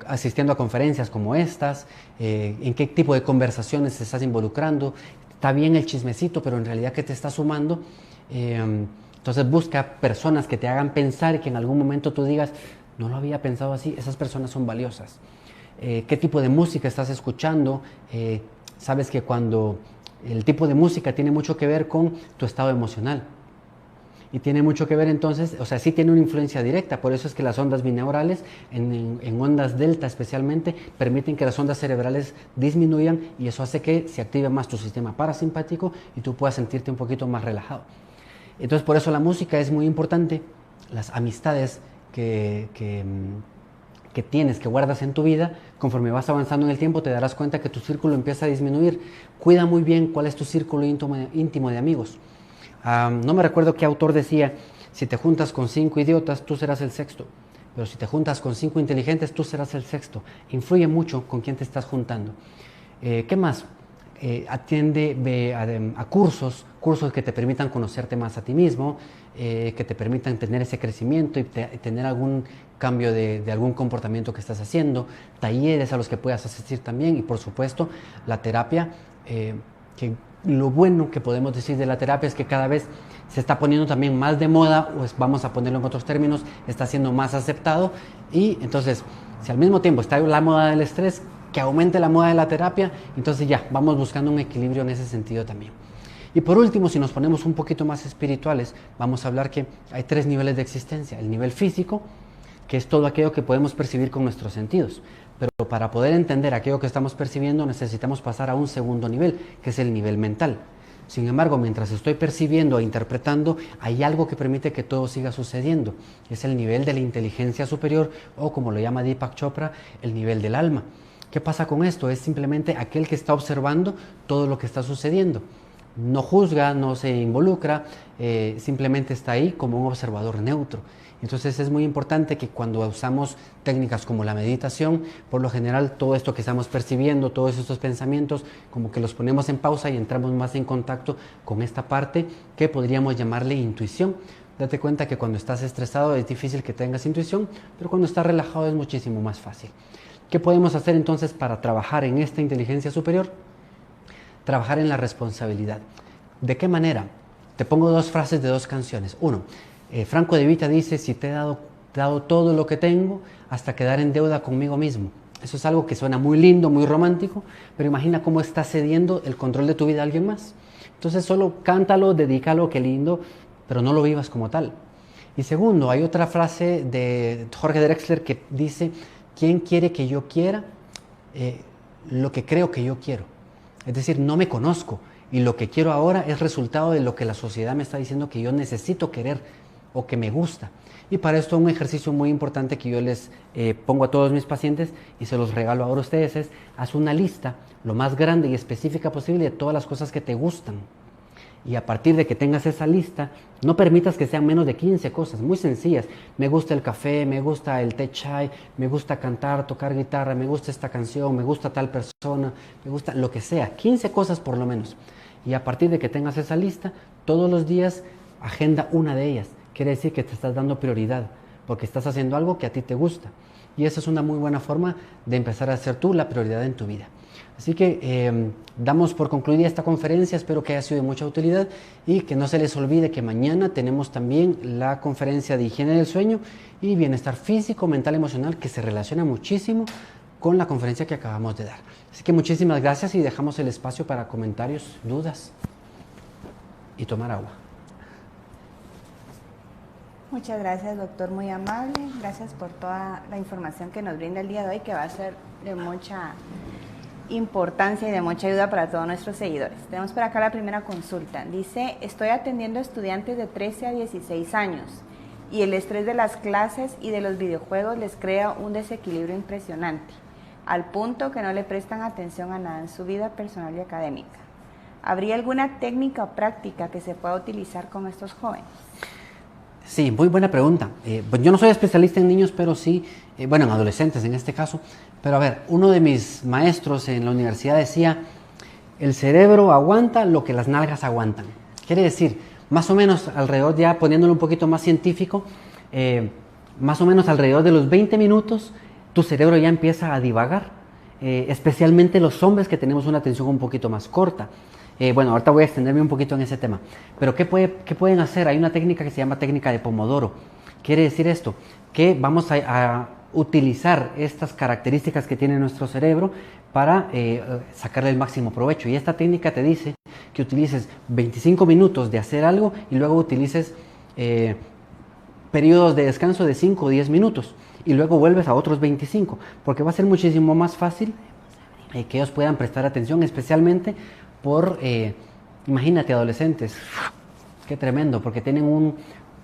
asistiendo a conferencias como estas, en qué tipo de conversaciones te estás involucrando. Está bien el chismecito, pero en realidad ¿qué te está sumando? Entonces busca personas que te hagan pensar y que en algún momento tú digas, no lo había pensado así, esas personas son valiosas. ¿Qué tipo de música estás escuchando? Sabes que cuando el tipo de música tiene mucho que ver con tu estado emocional. Y tiene mucho que ver entonces, o sea, sí tiene una influencia directa, por eso es que las ondas binaurales, en ondas delta especialmente, permiten que las ondas cerebrales disminuyan y eso hace que se active más tu sistema parasimpático y tú puedas sentirte un poquito más relajado. Entonces por eso la música es muy importante, las amistades que tienes, que guardas en tu vida, conforme vas avanzando en el tiempo te darás cuenta que tu círculo empieza a disminuir. Cuida muy bien cuál es tu círculo íntimo de amigos. No me recuerdo qué autor decía, si te juntas con 5 idiotas, tú serás el sexto. Pero si te juntas con 5 inteligentes, tú serás el sexto. Influye mucho con quién te estás juntando. ¿Qué más? Atiende a cursos que te permitan conocerte más a ti mismo, que te permitan tener ese crecimiento y tener algún cambio de algún comportamiento que estás haciendo, talleres a los que puedas asistir también y por supuesto la terapia, que lo bueno que podemos decir de la terapia es que cada vez se está poniendo también más de moda, pues vamos a ponerlo en otros términos, está siendo más aceptado y entonces si al mismo tiempo está la moda del estrés, que aumente la moda de la terapia, entonces ya vamos buscando un equilibrio en ese sentido también. Y por último, si nos ponemos un poquito más espirituales, vamos a hablar que hay 3 niveles de existencia. El nivel físico, que es todo aquello que podemos percibir con nuestros sentidos. Pero para poder entender aquello que estamos percibiendo necesitamos pasar a un segundo nivel, que es el nivel mental. Sin embargo, mientras estoy percibiendo e interpretando, hay algo que permite que todo siga sucediendo. Es el nivel de la inteligencia superior o, como lo llama Deepak Chopra, el nivel del alma. ¿Qué pasa con esto? Es simplemente aquel que está observando todo lo que está sucediendo. no juzga, no se involucra, simplemente está ahí como un observador neutro. Entonces es muy importante que cuando usamos técnicas como la meditación, por lo general todo esto que estamos percibiendo, todos estos pensamientos, como que los ponemos en pausa y entramos más en contacto con esta parte que podríamos llamarle intuición. Date cuenta que cuando estás estresado es difícil que tengas intuición, pero cuando estás relajado es muchísimo más fácil. ¿Qué podemos hacer entonces para trabajar en esta inteligencia superior? Trabajar en la responsabilidad. ¿De qué manera? Te pongo dos frases de dos canciones. Uno, Franco De Vita dice: si te he dado todo lo que tengo hasta quedar en deuda conmigo mismo. Eso es algo que suena muy lindo, muy romántico, pero imagina cómo estás cediendo el control de tu vida a alguien más. Entonces solo cántalo, dedícalo, qué lindo, pero no lo vivas como tal. Y segundo, hay otra frase de Jorge Drexler que dice: ¿quién quiere que yo quiera lo que creo que yo quiero? Es decir, no me conozco y lo que quiero ahora es resultado de lo que la sociedad me está diciendo que yo necesito querer o que me gusta. Y para esto un ejercicio muy importante que yo les pongo a todos mis pacientes y se los regalo ahora a ustedes es: haz una lista lo más grande y específica posible de todas las cosas que te gustan. Y a partir de que tengas esa lista, no permitas que sean menos de 15 cosas, muy sencillas. Me gusta el café, me gusta el té chai, me gusta cantar, tocar guitarra, me gusta esta canción, me gusta tal persona, me gusta lo que sea, 15 cosas por lo menos. Y a partir de que tengas esa lista, todos los días agenda una de ellas. Quiere decir que te estás dando prioridad, porque estás haciendo algo que a ti te gusta. Y esa es una muy buena forma de empezar a ser tú la prioridad en tu vida. Así que damos por concluida esta conferencia, espero que haya sido de mucha utilidad y que no se les olvide que mañana tenemos también la conferencia de higiene del sueño y bienestar físico, mental, emocional, que se relaciona muchísimo con la conferencia que acabamos de dar. Así que muchísimas gracias y dejamos el espacio para comentarios, dudas y tomar agua. Muchas gracias, doctor, muy amable. Gracias por toda la información que nos brinda el día de hoy, que va a ser de mucha importancia y de mucha ayuda para todos nuestros seguidores. Tenemos por acá la primera consulta. Dice: estoy atendiendo a estudiantes de 13 a 16 años y el estrés de las clases y de los videojuegos les crea un desequilibrio impresionante, al punto que no le prestan atención a nada en su vida personal y académica. ¿Habría alguna técnica o práctica que se pueda utilizar con estos jóvenes? Sí, muy buena pregunta. Pues yo no soy especialista en niños, pero sí, en adolescentes en este caso. Pero a ver, uno de mis maestros en la universidad decía: el cerebro aguanta lo que las nalgas aguantan. Quiere decir, más o menos alrededor, ya poniéndolo un poquito más científico, más o menos alrededor de los 20 minutos, tu cerebro ya empieza a divagar, especialmente los hombres que tenemos una atención un poquito más corta. Ahorita voy a extenderme un poquito en ese tema. Pero ¿qué pueden hacer? Hay una técnica que se llama técnica de Pomodoro. Quiere decir esto, que vamos a utilizar estas características que tiene nuestro cerebro para sacarle el máximo provecho. Y esta técnica te dice que utilices 25 minutos de hacer algo y luego utilices periodos de descanso de 5 o 10 minutos y luego vuelves a otros 25, porque va a ser muchísimo más fácil que ellos puedan prestar atención, especialmente por, imagínate, adolescentes, qué tremendo, porque tienen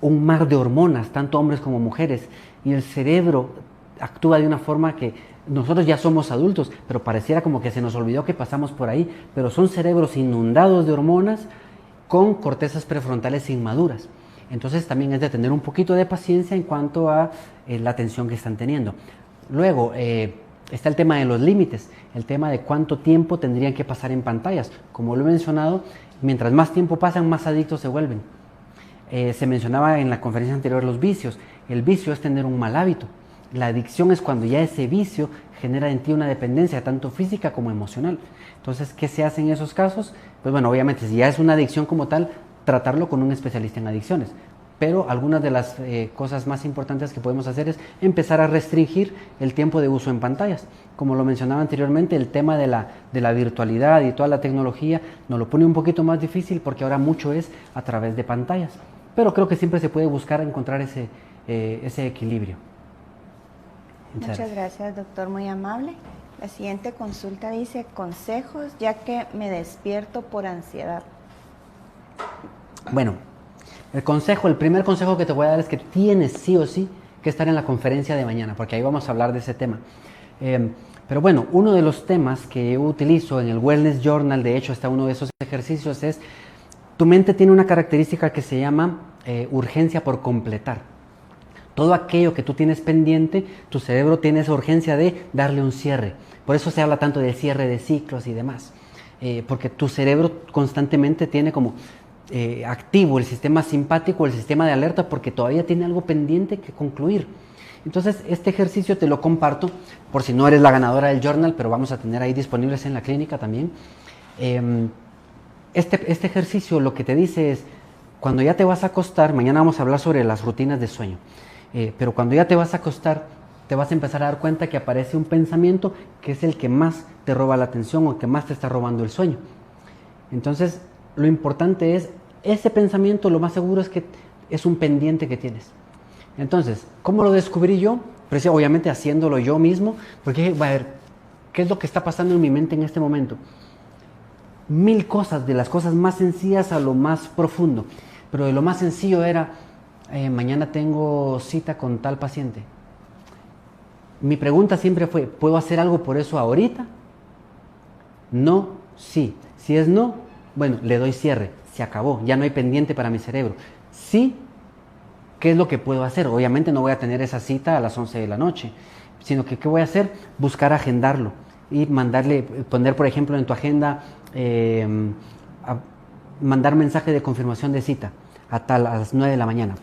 un mar de hormonas, tanto hombres como mujeres, y el cerebro actúa de una forma que nosotros ya somos adultos, pero pareciera como que se nos olvidó que pasamos por ahí, pero son cerebros inundados de hormonas con cortezas prefrontales inmaduras. Entonces también es de tener un poquito de paciencia en cuanto a la atención que están teniendo. Luego, está el tema de los límites, el tema de cuánto tiempo tendrían que pasar en pantallas. Como lo he mencionado, mientras más tiempo pasan, más adictos se vuelven. Se mencionaba en la conferencia anterior los vicios. El vicio es tener un mal hábito. La adicción es cuando ya ese vicio genera en ti una dependencia, tanto física como emocional. Entonces, ¿qué se hace en esos casos? Pues obviamente, si ya es una adicción como tal, tratarlo con un especialista en adicciones. Pero algunas de las cosas más importantes que podemos hacer es empezar a restringir el tiempo de uso en pantallas. Como lo mencionaba anteriormente, el tema de la virtualidad y toda la tecnología nos lo pone un poquito más difícil porque ahora mucho es a través de pantallas. Pero creo que siempre se puede buscar encontrar ese equilibrio. Muchas gracias, doctor, muy amable. La siguiente consulta dice: consejos ya que me despierto por ansiedad. Bueno, el primer consejo que te voy a dar es que tienes sí o sí que estar en la conferencia de mañana, porque ahí vamos a hablar de ese tema. Pero bueno, uno de los temas que yo utilizo en el Wellness Journal, de hecho está uno de esos ejercicios, es Tu mente tiene una característica que se llama urgencia por completar. Todo aquello que tú tienes pendiente, tu cerebro tiene esa urgencia de darle un cierre. Por eso se habla tanto del cierre de ciclos y demás. Porque tu cerebro constantemente tiene como activo el sistema simpático, el sistema de alerta, porque todavía tiene algo pendiente que concluir. Entonces, este ejercicio te lo comparto, por si no eres la ganadora del journal, pero vamos a tener ahí disponibles en la clínica también. Este ejercicio lo que te dice es, cuando ya te vas a acostar, mañana vamos a hablar sobre las rutinas de sueño, pero cuando ya te vas a acostar, te vas a empezar a dar cuenta que aparece un pensamiento que es el que más te roba la atención o que más te está robando el sueño. Entonces, lo importante es, ese pensamiento lo más seguro es que es un pendiente que tienes. Entonces, ¿cómo lo descubrí yo? Pues obviamente haciéndolo yo mismo, porque a ver, ¿qué es lo que está pasando en mi mente en este momento? Mil cosas, de las cosas más sencillas a lo más profundo. Pero de lo más sencillo era, mañana tengo cita con tal paciente. Mi pregunta siempre fue, ¿puedo hacer algo por eso ahorita? No, sí. Si es no, bueno, le doy cierre, se acabó, ya no hay pendiente para mi cerebro. Sí, ¿qué es lo que puedo hacer? Obviamente no voy a tener esa cita a las 11 de la noche, sino que ¿qué voy a hacer? Buscar agendarlo y poner por ejemplo en tu agenda, mandar mensaje de confirmación de cita a las 9 de la mañana.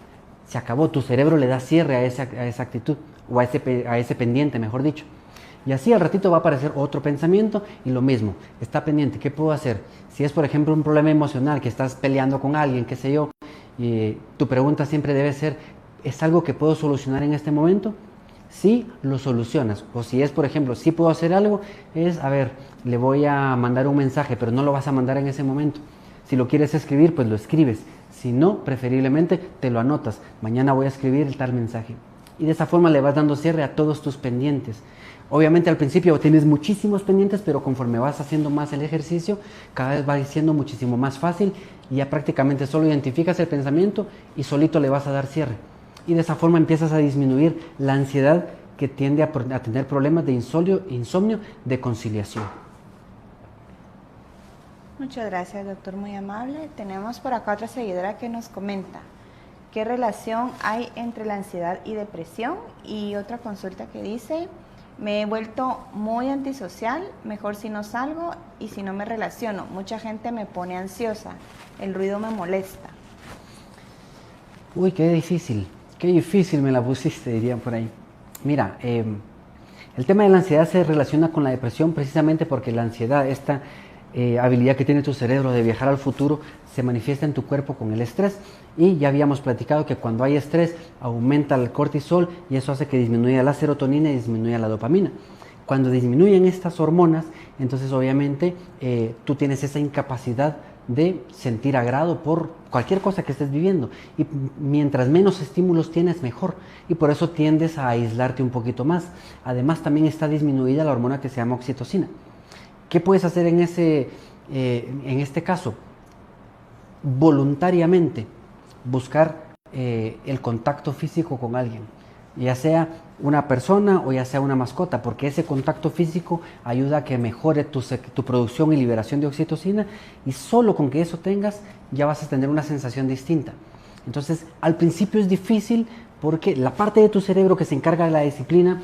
Se acabó, tu cerebro le da cierre a esa actitud, o a ese pendiente, mejor dicho. Y así al ratito va a aparecer otro pensamiento y lo mismo, está pendiente, ¿qué puedo hacer? Si es por ejemplo un problema emocional, que estás peleando con alguien, qué sé yo, y tu pregunta siempre debe ser, ¿es algo que puedo solucionar en este momento? Sí, lo solucionas. O si es, por ejemplo, sí puedo hacer algo, es, a ver, le voy a mandar un mensaje, pero no lo vas a mandar en ese momento. Si lo quieres escribir, pues lo escribes. Si no, preferiblemente te lo anotas. Mañana voy a escribir tal mensaje. Y de esa forma le vas dando cierre a todos tus pendientes. Obviamente al principio tienes muchísimos pendientes, pero conforme vas haciendo más el ejercicio, cada vez va siendo muchísimo más fácil y ya prácticamente solo identificas el pensamiento y solito le vas a dar cierre. Y de esa forma empiezas a disminuir la ansiedad que tiende a tener problemas de insomnio, de conciliación. Muchas gracias, doctor, muy amable. Tenemos por acá otra seguidora que nos comenta, ¿qué relación hay entre la ansiedad y depresión? Y otra consulta que dice, me he vuelto muy antisocial, mejor si no salgo y si no me relaciono. Mucha gente me pone ansiosa, el ruido me molesta. Uy, qué difícil me la pusiste, dirían por ahí. Mira, el tema de la ansiedad se relaciona con la depresión precisamente porque la ansiedad, esta habilidad que tiene tu cerebro de viajar al futuro, se manifiesta en tu cuerpo con el estrés. Y ya habíamos platicado que cuando hay estrés aumenta el cortisol y eso hace que disminuya la serotonina y disminuya la dopamina. Cuando disminuyen estas hormonas, entonces obviamente tú tienes esa incapacidad de sentir agrado por cualquier cosa que estés viviendo. Y mientras menos estímulos tienes, mejor. Y por eso tiendes a aislarte un poquito más. Además, también está disminuida la hormona que se llama oxitocina. ¿Qué puedes hacer en este caso? Voluntariamente buscar el contacto físico con alguien, ya sea una persona o ya sea una mascota, porque ese contacto físico ayuda a que mejore tu producción y liberación de oxitocina, y solo con que eso tengas ya vas a tener una sensación distinta. Entonces, al principio es difícil porque la parte de tu cerebro que se encarga de la disciplina,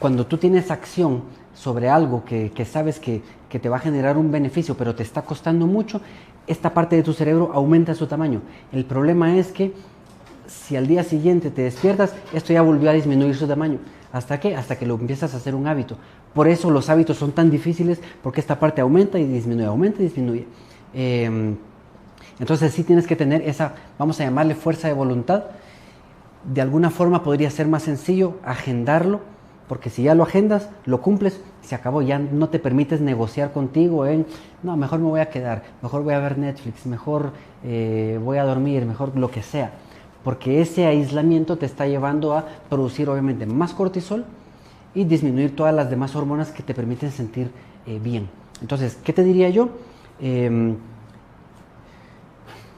cuando tú tienes acción sobre algo que sabes que te va a generar un beneficio, pero te está costando mucho, esta parte de tu cerebro aumenta su tamaño. El problema es que si al día siguiente te despiertas, esto ya volvió a disminuir su tamaño. ¿Hasta qué? Hasta que lo empiezas a hacer un hábito. Por eso los hábitos son tan difíciles, porque esta parte aumenta y disminuye, aumenta y disminuye. Entonces sí tienes que tener esa, vamos a llamarle fuerza de voluntad. De alguna forma podría ser más sencillo agendarlo, porque si ya lo agendas, lo cumples, se acabó, ya no te permites negociar contigo en, no, mejor me voy a quedar, mejor voy a ver Netflix, mejor voy a dormir, mejor lo que sea, porque ese aislamiento te está llevando a producir obviamente más cortisol y disminuir todas las demás hormonas que te permiten sentir bien. Entonces, ¿qué te diría yo?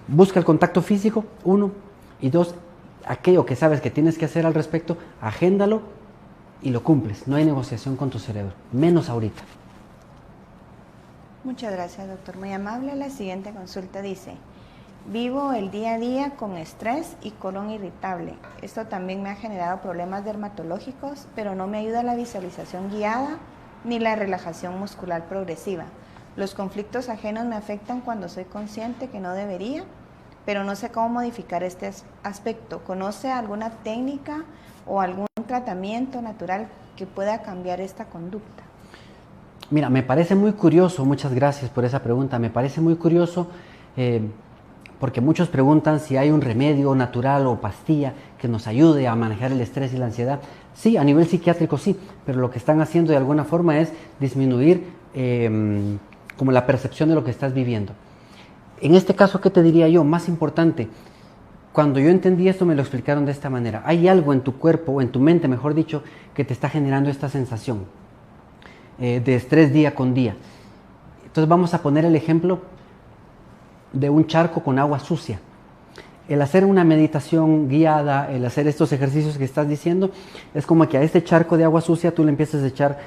Busca el contacto físico, 1, y 2, aquello que sabes que tienes que hacer al respecto, agéndalo y lo cumples. No hay negociación con tu cerebro, menos ahorita. Muchas gracias, doctor, muy amable. La siguiente consulta dice, Vivo el día a día con estrés y colon irritable. Esto también me ha generado problemas dermatológicos, pero no me ayuda la visualización guiada ni la relajación muscular progresiva. Los conflictos ajenos me afectan cuando soy consciente que no debería, pero no sé cómo modificar este aspecto. ¿Conoce alguna técnica o algún tratamiento natural que pueda cambiar esta conducta? Mira, me parece muy curioso, muchas gracias por esa pregunta, me parece muy curioso porque muchos preguntan si hay un remedio natural o pastilla que nos ayude a manejar el estrés y la ansiedad. Sí, a nivel psiquiátrico sí, pero lo que están haciendo de alguna forma es disminuir como la percepción de lo que estás viviendo. En este caso, ¿qué te diría yo? Más importante, cuando yo entendí esto me lo explicaron de esta manera. Hay algo en tu cuerpo, o en tu mente, mejor dicho, que te está generando esta sensación de estrés día con día. Entonces vamos a poner el ejemplo de un charco con agua sucia. El hacer una meditación guiada, el hacer estos ejercicios que estás diciendo, es como que a este charco de agua sucia tú le empiezas a echar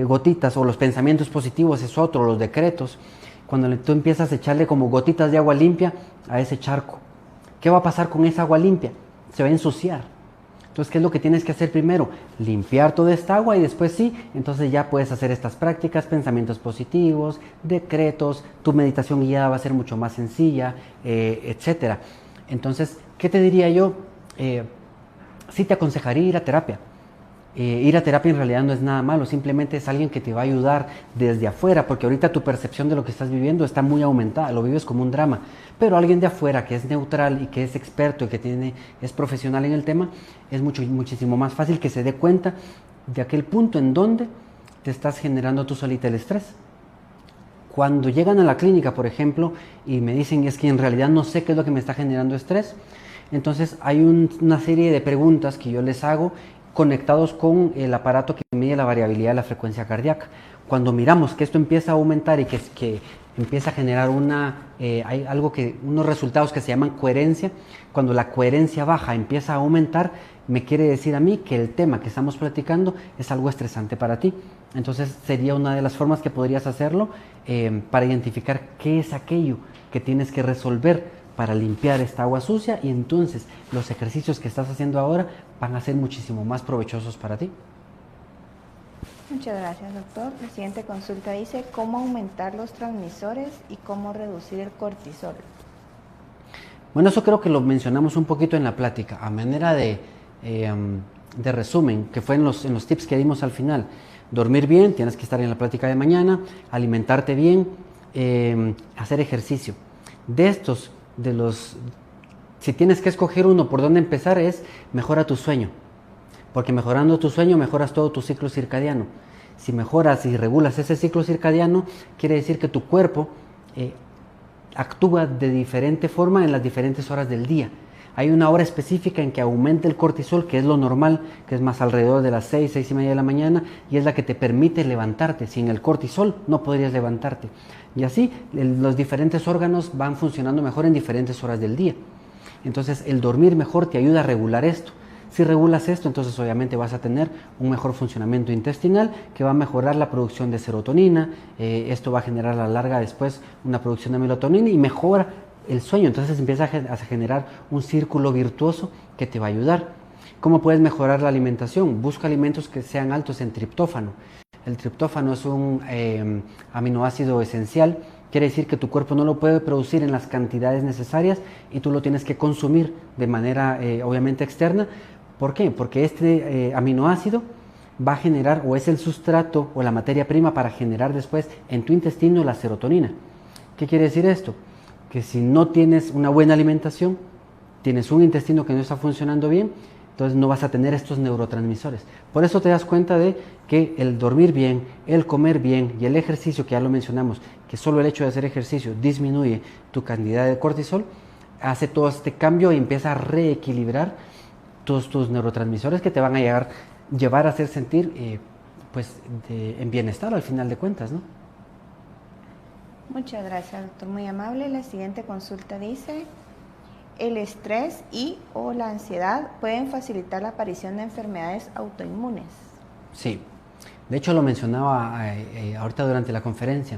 gotitas, o los pensamientos positivos es otro, los decretos. Cuando tú empiezas a echarle como gotitas de agua limpia a ese charco, ¿qué va a pasar con esa agua limpia? Se va a ensuciar. Entonces, ¿qué es lo que tienes que hacer primero? Limpiar toda esta agua y después sí, entonces ya puedes hacer estas prácticas, pensamientos positivos, decretos, tu meditación guiada va a ser mucho más sencilla, etcétera. Entonces, ¿qué te diría yo? Sí te aconsejaría ir a terapia. Ir a terapia en realidad no es nada malo, simplemente es alguien que te va a ayudar desde afuera, porque ahorita tu percepción de lo que estás viviendo está muy aumentada, lo vives como un drama, pero alguien de afuera que es neutral y que es experto y que es profesional en el tema, es muchísimo más fácil que se dé cuenta de aquel punto en donde te estás generando tú solita el estrés. Cuando llegan a la clínica, por ejemplo, y me dicen es que en realidad no sé qué es lo que me está generando estrés, entonces hay una serie de preguntas que yo les hago conectados con el aparato que mide la variabilidad de la frecuencia cardíaca. Cuando miramos que esto empieza a aumentar y que empieza a generar hay unos resultados que se llaman coherencia, cuando la coherencia baja empieza a aumentar, me quiere decir a mí que el tema que estamos platicando es algo estresante para ti. Entonces sería una de las formas que podrías hacerlo para identificar qué es aquello que tienes que resolver para limpiar esta agua sucia, y entonces los ejercicios que estás haciendo ahora van a ser muchísimo más provechosos para ti. Muchas gracias, doctor. La siguiente consulta dice, ¿cómo aumentar los transmisores y cómo reducir el cortisol? Bueno, eso creo que lo mencionamos un poquito en la plática, a manera de resumen, que fue en los tips que dimos al final. Dormir bien, tienes que estar en la plática de mañana, alimentarte bien, hacer ejercicio. Si tienes que escoger uno por dónde empezar, es mejora tu sueño, porque mejorando tu sueño mejoras todo tu ciclo circadiano. Si mejoras y regulas ese ciclo circadiano, quiere decir que tu cuerpo actúa de diferente forma en las diferentes horas del día. Hay una hora específica en que aumenta el cortisol, que es lo normal, que es más alrededor de las 6, 6 y media de la mañana, y es la que te permite levantarte. Sin el cortisol no podrías levantarte. Y así los diferentes órganos van funcionando mejor en diferentes horas del día. Entonces el dormir mejor te ayuda a regular esto. Si regulas esto, entonces obviamente vas a tener un mejor funcionamiento intestinal que va a mejorar la producción de serotonina. Esto va a generar a la larga después una producción de melatonina y mejora el sueño. Entonces empieza a generar un círculo virtuoso que te va a ayudar. ¿Cómo puedes mejorar la alimentación? Busca alimentos que sean altos en triptófano. El triptófano es un aminoácido esencial. Quiere decir que tu cuerpo no lo puede producir en las cantidades necesarias y tú lo tienes que consumir de manera obviamente externa. ¿Por qué? Porque este aminoácido va a generar, o es el sustrato o la materia prima para generar después en tu intestino la serotonina. ¿Qué quiere decir esto? Que si no tienes una buena alimentación, tienes un intestino que no está funcionando bien, entonces no vas a tener estos neurotransmisores. Por eso te das cuenta de que el dormir bien, el comer bien y el ejercicio, que ya lo mencionamos, que solo el hecho de hacer ejercicio disminuye tu cantidad de cortisol, hace todo este cambio y empieza a reequilibrar todos tus neurotransmisores que te van a llevar a hacer sentir en bienestar al final de cuentas, ¿no? Muchas gracias, doctor, muy amable. La siguiente consulta dice, ¿el estrés o la ansiedad pueden facilitar la aparición de enfermedades autoinmunes? Sí, de hecho lo mencionaba ahorita durante la conferencia.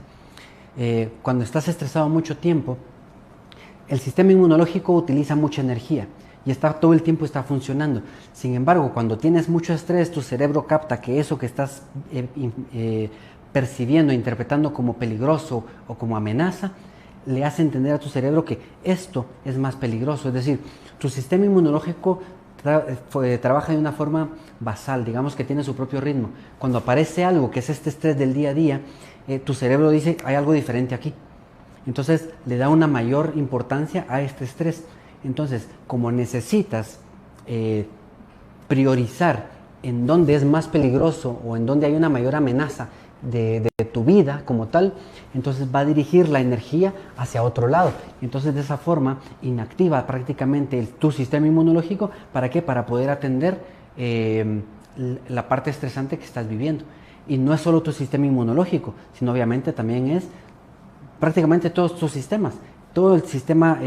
Cuando estás estresado mucho tiempo, El sistema inmunológico utiliza mucha energía y todo el tiempo está funcionando. Sin embargo, cuando tienes mucho estrés, tu cerebro capta que eso que estás percibiendo, interpretando como peligroso o como amenaza, le hace entender a tu cerebro que esto es más peligroso. Es decir, tu sistema inmunológico trabaja de una forma basal, digamos que tiene su propio ritmo. Cuando aparece algo que es este estrés del día a día, tu cerebro dice, hay algo diferente aquí. Entonces le da una mayor importancia a este estrés. Entonces, como necesitas priorizar en dónde es más peligroso o en dónde hay una mayor amenaza de tu vida como tal, entonces va a dirigir la energía hacia otro lado. Entonces de esa forma inactiva prácticamente tu sistema inmunológico. ¿Para qué? Para poder atender la parte estresante que estás viviendo. Y no es solo tu sistema inmunológico, sino obviamente también es prácticamente todos tus sistemas. Todo el sistema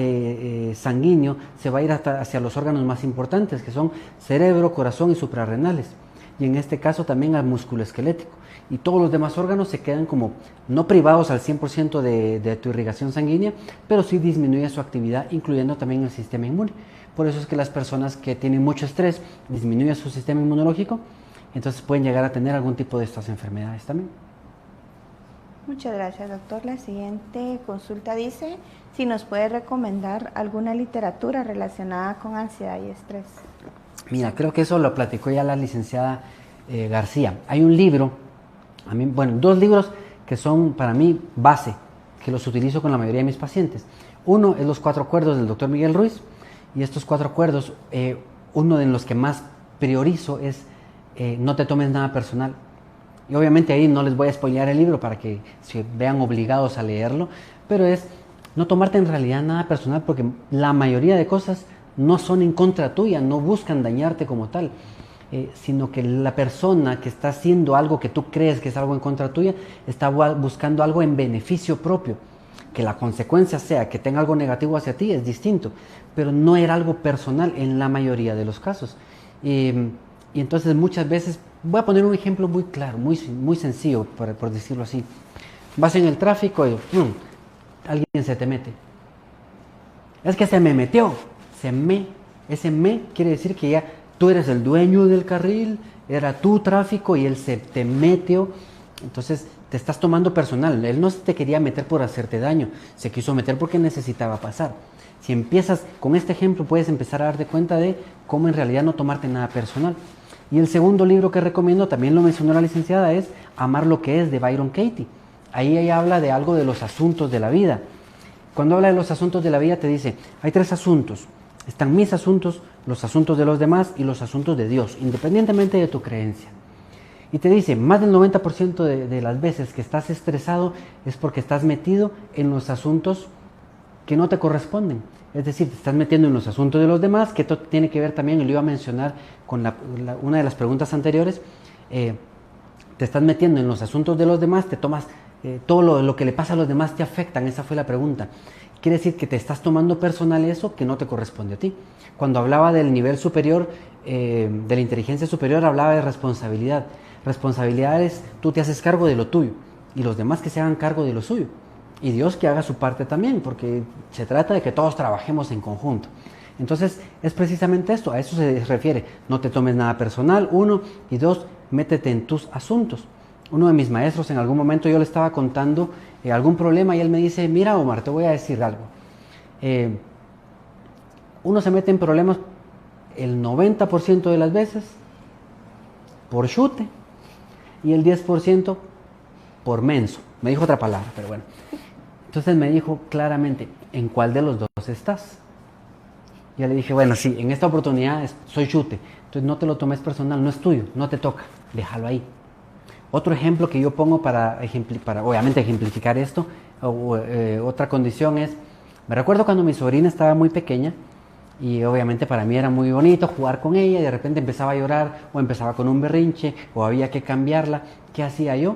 sanguíneo se va a ir hacia los órganos más importantes, que son cerebro, corazón y suprarrenales. Y en este caso también al músculo esquelético. Y todos los demás órganos se quedan como no privados al 100% de tu irrigación sanguínea, pero sí disminuye su actividad, incluyendo también el sistema inmune. Por eso es que las personas que tienen mucho estrés disminuyen su sistema inmunológico, entonces pueden llegar a tener algún tipo de estas enfermedades también. Muchas gracias, doctor. La siguiente consulta dice si nos puede recomendar alguna literatura relacionada con ansiedad y estrés. Mira, creo que eso lo platicó ya la licenciada García. Hay un libro, dos libros que son para mí base, que los utilizo con la mayoría de mis pacientes. Uno es Los 4 Acuerdos del doctor Miguel Ruiz, y estos 4 acuerdos, uno de los que más priorizo es no te tomes nada personal. Y obviamente ahí no les voy a spoilear el libro para que se vean obligados a leerlo, pero es no tomarte en realidad nada personal, porque la mayoría de cosas no son en contra tuya, no buscan dañarte como tal, sino que la persona que está haciendo algo que tú crees que es algo en contra tuya, está buscando algo en beneficio propio. Que la consecuencia sea que tenga algo negativo hacia ti es distinto, pero no era algo personal en la mayoría de los casos. Y entonces muchas veces, voy a poner un ejemplo muy claro, muy sencillo, por decirlo así. Vas en el tráfico y alguien se te mete. Es que se me metió. Ese me quiere decir que ya tú eres el dueño del carril, era tu tráfico y él se te metió. Entonces te estás tomando personal. Él no te quería meter por hacerte daño, se quiso meter porque necesitaba pasar. Si empiezas con este ejemplo, puedes empezar a darte cuenta de cómo en realidad no tomarte nada personal. Y el segundo libro que recomiendo, también lo mencionó la licenciada, es Amar lo que es, de Byron Katie. Ahí ella habla de algo de los asuntos de la vida. Cuando habla de los asuntos de la vida te dice, hay 3 asuntos. Están mis asuntos, los asuntos de los demás y los asuntos de Dios, independientemente de tu creencia. Y te dice, más del 90% de las veces que estás estresado es porque estás metido en los asuntos que no te corresponden. Es decir, te estás metiendo en los asuntos de los demás, que esto tiene que ver también, y lo iba a mencionar con una de las preguntas anteriores, te estás metiendo en los asuntos de los demás, te tomas, todo lo que le pasa a los demás te afectan, esa fue la pregunta. Quiere decir que te estás tomando personal eso que no te corresponde a ti. Cuando hablaba del nivel superior, de la inteligencia superior, hablaba de responsabilidad. Responsabilidad es, tú te haces cargo de lo tuyo, y los demás que se hagan cargo de lo suyo. Y Dios que haga su parte también, porque se trata de que todos trabajemos en conjunto. Entonces, es precisamente esto, a eso se refiere. No te tomes nada personal, 1, y 2, métete en tus asuntos. Uno de mis maestros, en algún momento yo le estaba contando algún problema y él me dice, mira Omar, te voy a decir algo. Uno se mete en problemas el 90% de las veces por chute y el 10% por menso. Me dijo otra palabra, pero bueno. Entonces me dijo claramente, ¿en cuál de los dos estás? Yo le dije, bueno, sí, en esta oportunidad soy chute, entonces no te lo tomes personal, no es tuyo, no te toca, déjalo ahí. Otro ejemplo que yo pongo para obviamente ejemplificar esto, otra condición es, me recuerdo cuando mi sobrina estaba muy pequeña y obviamente para mí era muy bonito jugar con ella y de repente empezaba a llorar o empezaba con un berrinche o había que cambiarla. ¿Qué hacía yo?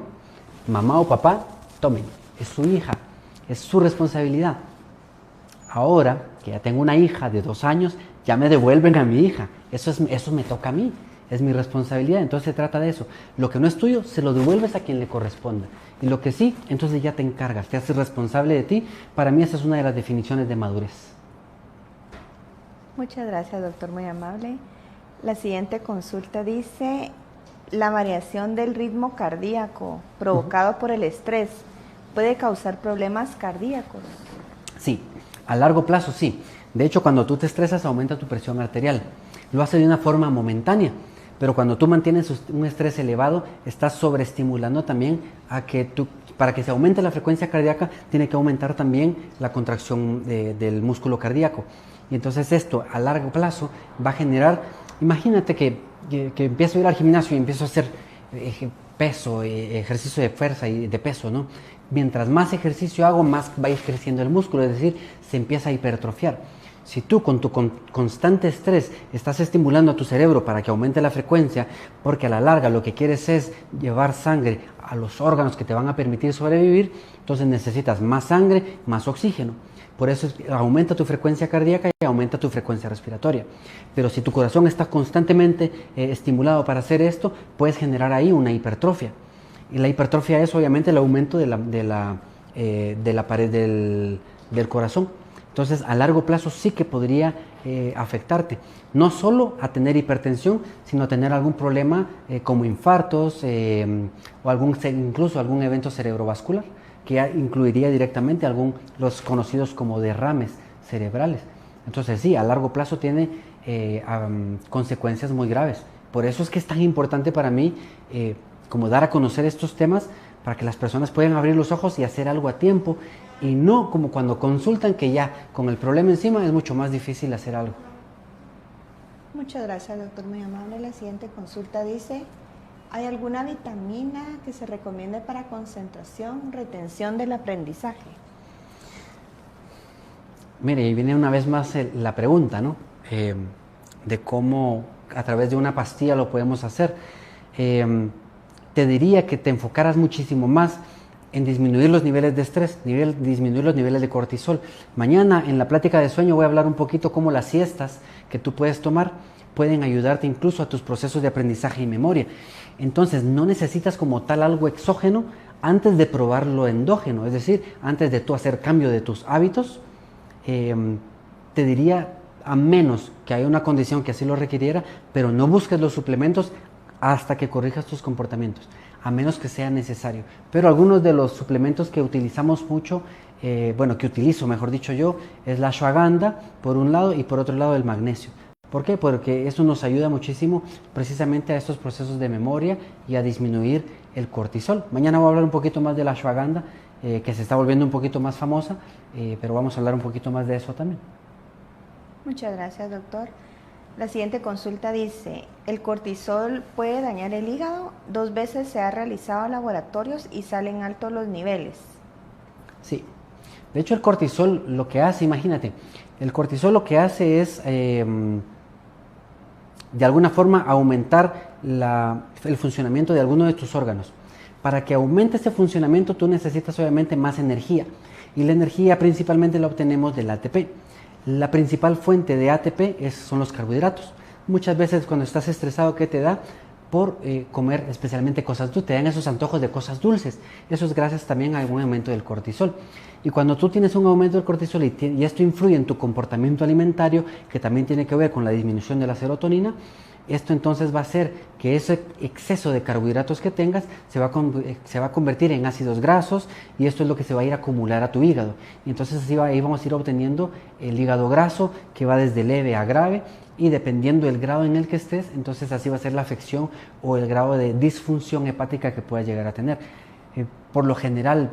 Mamá o papá, tomen, es su hija, es su responsabilidad. Ahora que ya tengo una hija de 2 años, ya me devuelven a mi hija, eso me toca a mí. es mi responsabilidad. Entonces se trata de eso. Lo que no es tuyo, se lo devuelves a quien le corresponda. Y lo que sí, entonces ya te encargas, te haces responsable de ti. Para mí esa es una de las definiciones de madurez. Muchas gracias, doctor, muy amable. La siguiente consulta dice, la variación del ritmo cardíaco provocado por el estrés puede causar problemas cardíacos. Sí, a largo plazo sí. De hecho, cuando tú te estresas aumenta tu presión arterial. Lo hace de una forma momentánea, pero cuando tú mantienes un estrés elevado, estás sobreestimulando también para que se aumente la frecuencia cardíaca, tiene que aumentar también la contracción del músculo cardíaco. Y entonces esto a largo plazo va a generar, imagínate que empiezo a ir al gimnasio y empiezo a hacer peso, ejercicio de fuerza y de peso, ¿no? Mientras más ejercicio hago, más va a ir creciendo el músculo, es decir, se empieza a hipertrofiar. Si tú con tu constante estrés estás estimulando a tu cerebro para que aumente la frecuencia, porque a la larga lo que quieres es llevar sangre a los órganos que te van a permitir sobrevivir, entonces necesitas más sangre, más oxígeno. Por eso aumenta tu frecuencia cardíaca y aumenta tu frecuencia respiratoria. Pero si tu corazón está constantemente estimulado para hacer esto, puedes generar ahí una hipertrofia. Y la hipertrofia es obviamente el aumento de la pared del corazón. Entonces, a largo plazo sí que podría afectarte, no solo a tener hipertensión, sino a tener algún problema como infartos o incluso algún evento cerebrovascular, que ya incluiría directamente los conocidos como derrames cerebrales. Entonces, sí, a largo plazo tiene consecuencias muy graves. Por eso es que es tan importante para mí como dar a conocer estos temas para que las personas puedan abrir los ojos y hacer algo a tiempo, y no como cuando consultan que ya con el problema encima es mucho más difícil hacer algo. Muchas gracias, doctor, muy amable. La siguiente consulta dice, ¿hay alguna vitamina que se recomiende para concentración, retención del aprendizaje? Mire, y viene una vez más la pregunta, ¿no? De cómo a través de una pastilla lo podemos hacer. Te diría que te enfocaras muchísimo más en disminuir los niveles de estrés, disminuir los niveles de cortisol. Mañana en la plática de sueño voy a hablar un poquito cómo las siestas que tú puedes tomar pueden ayudarte incluso a tus procesos de aprendizaje y memoria. Entonces no necesitas como tal algo exógeno antes de probar lo endógeno, es decir, antes de tú hacer cambio de tus hábitos. Te diría, a menos que haya una condición que así lo requiriera, pero no busques los suplementos hasta que corrijas tus comportamientos, a menos que sea necesario. Pero algunos de los suplementos que utilizamos mucho, que utilizo, mejor dicho yo, es la ashwagandha por un lado y por otro lado el magnesio. ¿Por qué? Porque eso nos ayuda muchísimo precisamente a estos procesos de memoria y a disminuir el cortisol. Mañana voy a hablar un poquito más de la ashwagandha, que se está volviendo un poquito más famosa, pero vamos a hablar un poquito más de eso también. Muchas gracias, doctor. La siguiente consulta dice, ¿el cortisol puede dañar el hígado? 2 veces se ha realizado laboratorios y salen altos los niveles. Sí, de hecho el cortisol lo que hace, imagínate, el cortisol lo que hace es de alguna forma aumentar el funcionamiento de alguno de tus órganos. Para que aumente ese funcionamiento tú necesitas obviamente más energía, y la energía principalmente la obtenemos del ATP. La principal fuente de ATP son los carbohidratos. Muchas veces cuando estás estresado, ¿qué te da? Por comer especialmente cosas dulces, te dan esos antojos de cosas dulces. Eso es gracias también a un aumento del cortisol. Y cuando tú tienes un aumento del cortisol y esto influye en tu comportamiento alimentario, que también tiene que ver con la disminución de la serotonina, esto entonces va a hacer que ese exceso de carbohidratos que tengas se va a convertir en ácidos grasos, y esto es lo que se va a ir a acumular a tu hígado. Y entonces ahí vamos a ir obteniendo el hígado graso, que va desde leve a grave, y dependiendo del grado en el que estés, entonces así va a ser la afección o el grado de disfunción hepática que puedas llegar a tener. Por lo general,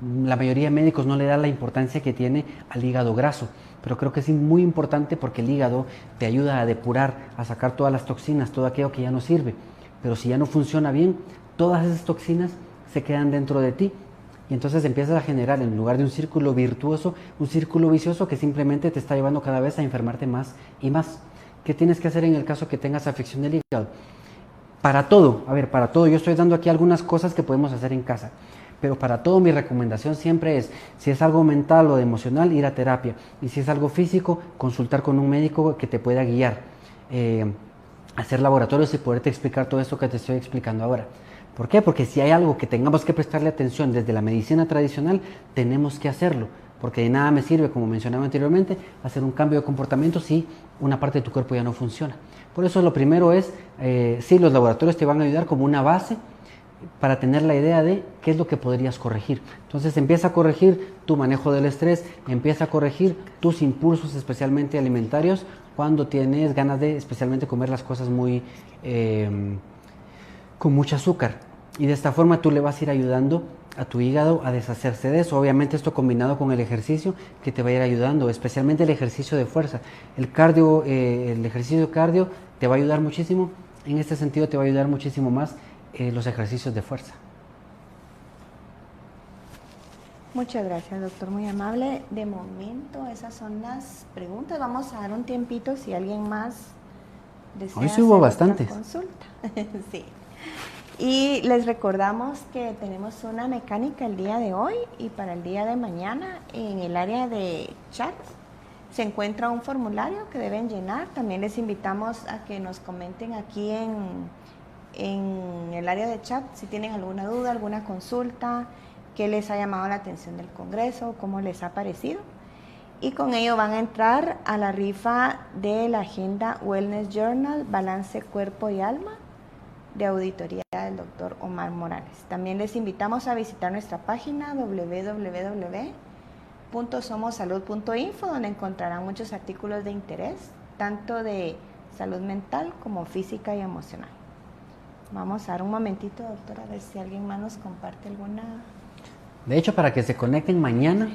la mayoría de médicos no le da la importancia que tiene al hígado graso, pero creo que es muy importante porque el hígado te ayuda a depurar, a sacar todas las toxinas, todo aquello que ya no sirve. Pero si ya no funciona bien, todas esas toxinas se quedan dentro de ti, y entonces empiezas a generar, en lugar de un círculo virtuoso, un círculo vicioso que simplemente te está llevando cada vez a enfermarte más y más. ¿Qué tienes que hacer en el caso que tengas afección del hígado? Para todo, yo estoy dando aquí algunas cosas que podemos hacer en casa, pero para todo mi recomendación siempre es, si es algo mental o emocional, ir a terapia, y si es algo físico, consultar con un médico que te pueda guiar. hacer laboratorios y poderte explicar todo esto que te estoy explicando ahora. ¿Por qué? Porque si hay algo que tengamos que prestarle atención desde la medicina tradicional, tenemos que hacerlo. Porque de nada me sirve, como mencionaba anteriormente, hacer un cambio de comportamiento si una parte de tu cuerpo ya no funciona. Por eso lo primero es, sí, los laboratorios te van a ayudar como una base para tener la idea de qué es lo que podrías corregir. Entonces empieza a corregir tu manejo del estrés, empieza a corregir tus impulsos, especialmente alimentarios, cuando tienes ganas de especialmente comer las cosas muy con mucho azúcar, y de esta forma tú le vas a ir ayudando a tu hígado a deshacerse de eso. Obviamente esto combinado con el ejercicio que te va a ir ayudando, especialmente el ejercicio de fuerza. El cardio, el ejercicio cardio te va a ayudar muchísimo. En este sentido te va a ayudar muchísimo más los ejercicios de fuerza. Muchas gracias, doctor, muy amable. De momento esas son las preguntas. Vamos a dar un tiempito si alguien más desea Hoy sí hubo hacer bastantes. otra consulta. Sí. Y les recordamos que tenemos una mecánica el día de hoy y para el día de mañana en el área de chat se encuentra un formulario que deben llenar. También les invitamos a que nos comenten aquí en el área de chat si tienen alguna duda, alguna consulta, qué les ha llamado la atención del Congreso, cómo les ha parecido. Y con ello van a entrar a la rifa de la agenda Wellness Journal, Balance Cuerpo y Alma, de auditoría del doctor Omar Morales. También les invitamos a visitar nuestra página www.somosalud.info, donde encontrarán muchos artículos de interés, tanto de salud mental como física y emocional. Vamos a dar un momentito, doctora, a ver si alguien más nos comparte alguna. De hecho, para que se conecten mañana,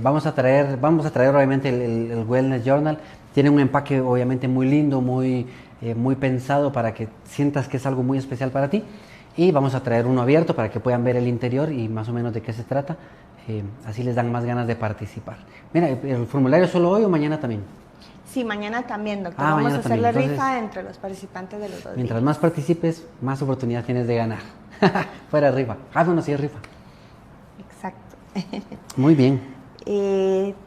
vamos a traer obviamente el Wellness Journal. Tiene un empaque obviamente muy lindo, muy pensado para que sientas que es algo muy especial para ti, y vamos a traer uno abierto para que puedan ver el interior y más o menos de qué se trata, así les dan más ganas de participar. Mira, ¿el formulario solo hoy o mañana también? Sí, mañana también, doctor. Vamos a hacer también. la Entonces, rifa entre los participantes de los dos mientras días. más participes, más oportunidad tienes de ganar. Fuera rifa. Bueno, sí es rifa. Exacto. Muy bien.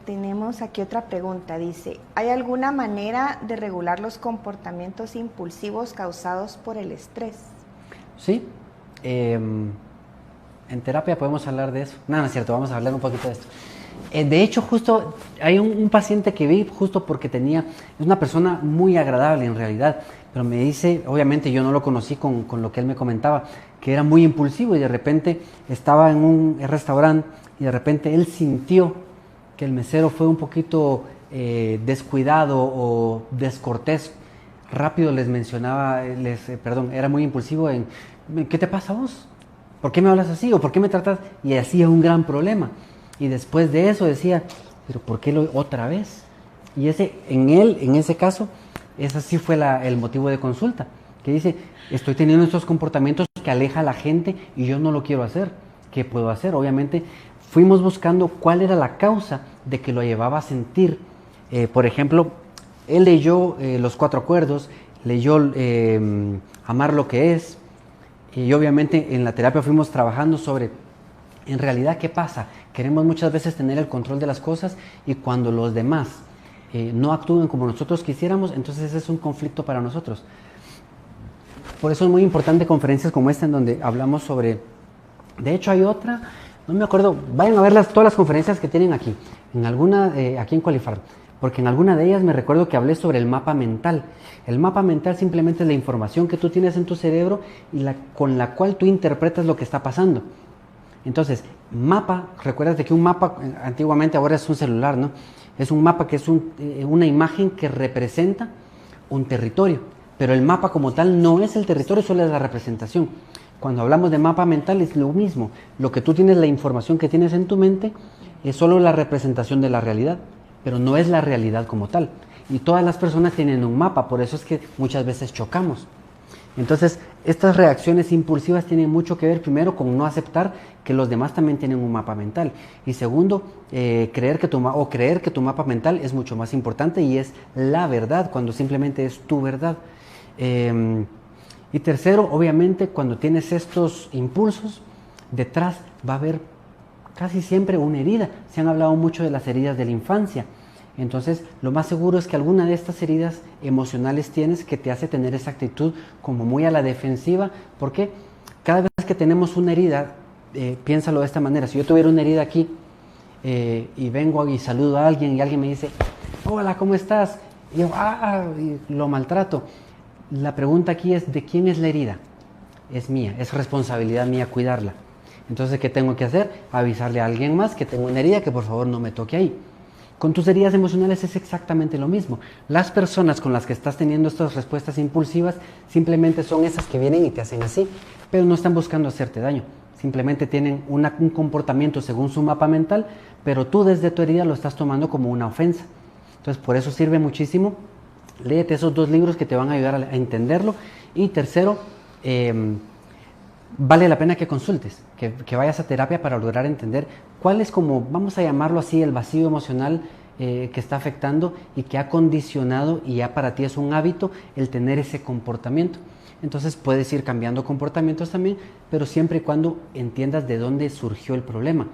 Tenemos aquí otra pregunta, dice, ¿hay alguna manera de regular los comportamientos impulsivos causados por el estrés? Sí, en terapia podemos hablar de eso. No es cierto, vamos a hablar un poquito de esto. De hecho, justo hay un paciente que vi justo porque es una persona muy agradable en realidad, pero me dice, obviamente yo no lo conocí con lo que él me comentaba, que era muy impulsivo y de repente estaba en un restaurante y de repente él sintió que el mesero fue un poquito descuidado o descortés. Rápido les mencionaba, era muy impulsivo en, ¿qué te pasa a vos? ¿Por qué me hablas así? ¿O por qué me tratas? Y hacía un gran problema. Y después de eso decía, ¿pero por qué otra vez? Y en ese caso, ese sí fue el motivo de consulta, que dice, estoy teniendo estos comportamientos que aleja a la gente y yo no lo quiero hacer. ¿Qué puedo hacer? Obviamente, fuimos buscando cuál era la causa de que lo llevaba a sentir. Por ejemplo, él leyó Los Cuatro Acuerdos, leyó Amar lo que es, y obviamente en la terapia fuimos trabajando sobre, en realidad, ¿qué pasa? Queremos muchas veces tener el control de las cosas y cuando los demás no actúen como nosotros quisiéramos, entonces ese es un conflicto para nosotros. Por eso es muy importante conferencias como esta en donde hablamos sobre, de hecho hay otra, no me acuerdo, vayan a ver todas las conferencias que tienen aquí, aquí en Qualifarm, porque en alguna de ellas me recuerdo que hablé sobre el mapa mental. El mapa mental simplemente es la información que tú tienes en tu cerebro y con la cual tú interpretas lo que está pasando. Entonces, mapa, recuérdate que un mapa antiguamente, ahora es un celular, ¿no? Es un mapa que es una imagen que representa un territorio, pero el mapa como tal no es el territorio, solo es la representación. Cuando hablamos de mapa mental es lo mismo, lo que tú tienes, la información que tienes en tu mente es solo la representación de la realidad, pero no es la realidad como tal. Y todas las personas tienen un mapa, por eso es que muchas veces chocamos. Entonces, estas reacciones impulsivas tienen mucho que ver, primero, con no aceptar que los demás también tienen un mapa mental. Y segundo, creer que tu mapa mental es mucho más importante y es la verdad, cuando simplemente es tu verdad. Y tercero, obviamente, cuando tienes estos impulsos, detrás va a haber casi siempre una herida. Se han hablado mucho de las heridas de la infancia. Entonces, lo más seguro es que alguna de estas heridas emocionales tienes que te hace tener esa actitud como muy a la defensiva. Porque cada vez que tenemos una herida, piénsalo de esta manera. Si yo tuviera una herida aquí y vengo y saludo a alguien y alguien me dice, hola, ¿cómo estás? Y yo, y lo maltrato. La pregunta aquí es, ¿de quién es la herida? Es mía, es responsabilidad mía cuidarla. Entonces, ¿qué tengo que hacer? Avisarle a alguien más que tengo una herida, que por favor no me toque ahí. Con tus heridas emocionales es exactamente lo mismo. Las personas con las que estás teniendo estas respuestas impulsivas simplemente son esas que vienen y te hacen así, pero no están buscando hacerte daño. Simplemente tienen un comportamiento según su mapa mental, pero tú desde tu herida lo estás tomando como una ofensa. Entonces, por eso sirve muchísimo. Léete esos 2 libros que te van a ayudar a entenderlo. Y tercero, vale la pena que consultes, que vayas a terapia para lograr entender cuál es, como vamos a llamarlo así, el vacío emocional que está afectando y que ha condicionado, y ya para ti es un hábito el tener ese comportamiento. Entonces puedes ir cambiando comportamientos también, pero siempre y cuando entiendas de dónde surgió el problema.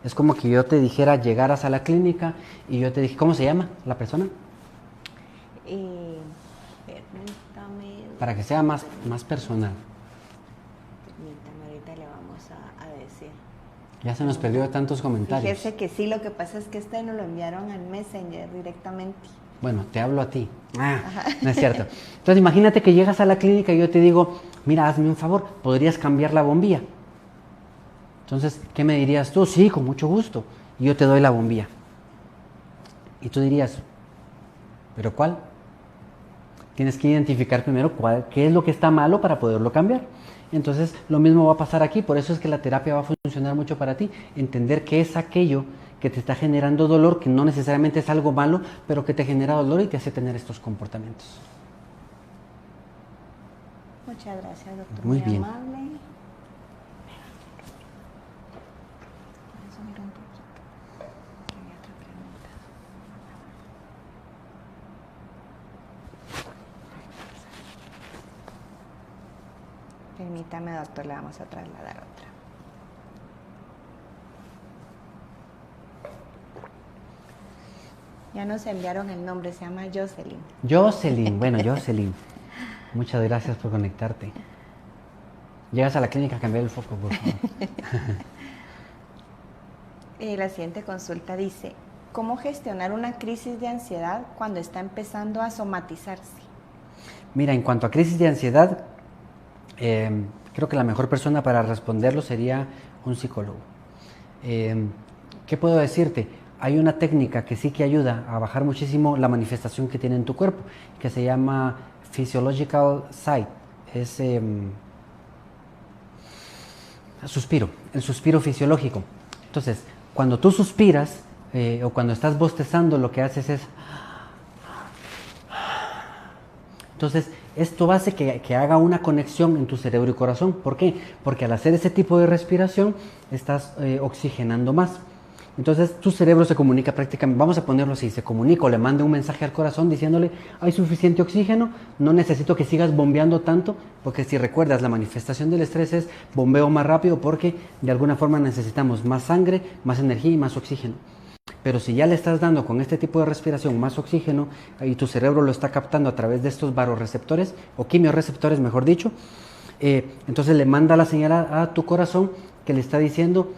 Es como que yo te dijera, llegaras a la clínica y yo te dije, ¿cómo se llama la persona? Permítame. Para que sea más personal. Permítame, ahorita le vamos a decir. Ya se nos perdió de tantos comentarios. Fíjese que sí, lo que pasa es que nos lo enviaron al Messenger directamente. Bueno, te hablo a ti. No es cierto. Entonces imagínate que llegas a la clínica y yo te digo, mira, hazme un favor, ¿podrías cambiar la bombilla? Entonces, ¿qué me dirías tú? Sí, con mucho gusto. Y yo te doy la bombilla. Y tú dirías, ¿pero cuál? Tienes que identificar primero qué es lo que está malo para poderlo cambiar. Entonces, lo mismo va a pasar aquí. Por eso es que la terapia va a funcionar mucho para ti. Entender qué es aquello que te está generando dolor, que no necesariamente es algo malo, pero que te genera dolor y te hace tener estos comportamientos. Muchas gracias, doctor. Muy bien. Amable. Permítame, doctor, le vamos a trasladar otra. Ya nos enviaron el nombre, se llama Jocelyn. Jocelyn, bueno, Jocelyn. Muchas gracias por conectarte. Llegas a la clínica a cambiar el foco, por favor. La siguiente consulta dice, ¿cómo gestionar una crisis de ansiedad cuando está empezando a somatizarse? Mira, en cuanto a crisis de ansiedad, creo que la mejor persona para responderlo sería un psicólogo. ¿Qué puedo decirte? Hay una técnica que sí que ayuda a bajar muchísimo la manifestación que tiene en tu cuerpo, que se llama Physiological Sigh. Es suspiro, el suspiro fisiológico. Entonces, cuando tú suspiras o cuando estás bostezando, lo que haces es... Entonces, esto hace que haga una conexión en tu cerebro y corazón. ¿Por qué? Porque al hacer ese tipo de respiración, estás oxigenando más. Entonces, tu cerebro se comunica prácticamente, vamos a ponerlo así, se comunica o le manda un mensaje al corazón diciéndole, hay suficiente oxígeno, no necesito que sigas bombeando tanto, porque si recuerdas, la manifestación del estrés es bombeo más rápido porque de alguna forma necesitamos más sangre, más energía y más oxígeno. Pero si ya le estás dando con este tipo de respiración más oxígeno y tu cerebro lo está captando a través de estos vasoreceptores o quimiorreceptores, mejor dicho, entonces le manda la señal a tu corazón que le está diciendo,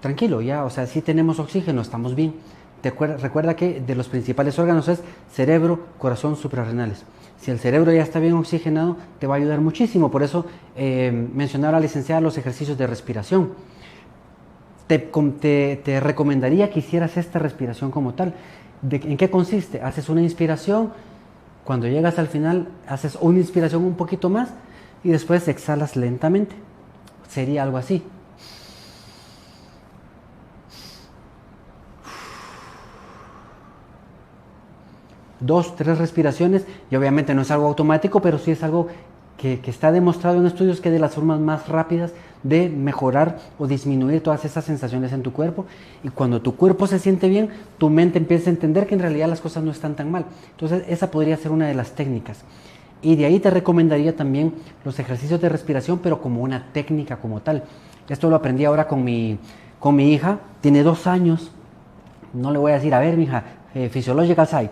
tranquilo, ya, o sea, sí tenemos oxígeno, estamos bien. Recuerda que de los principales órganos es cerebro, corazón, suprarrenales. Si el cerebro ya está bien oxigenado, te va a ayudar muchísimo. Por eso mencionaba a la licenciada los ejercicios de respiración. Te recomendaría que hicieras esta respiración como tal. ¿En qué consiste? Haces una inspiración, cuando llegas al final, haces una inspiración un poquito más y después exhalas lentamente. Sería algo así. 2, 3 respiraciones, y obviamente no es algo automático, pero sí es algo que está demostrado en estudios que es de las formas más rápidas de mejorar o disminuir todas esas sensaciones en tu cuerpo. Y cuando tu cuerpo se siente bien, tu mente empieza a entender que en realidad las cosas no están tan mal. Entonces esa podría ser una de las técnicas. Y de ahí te recomendaría también los ejercicios de respiración, pero como una técnica como tal. Esto lo aprendí ahora con mi hija, tiene 2 años. No le voy a decir, a ver, mija, physiological side,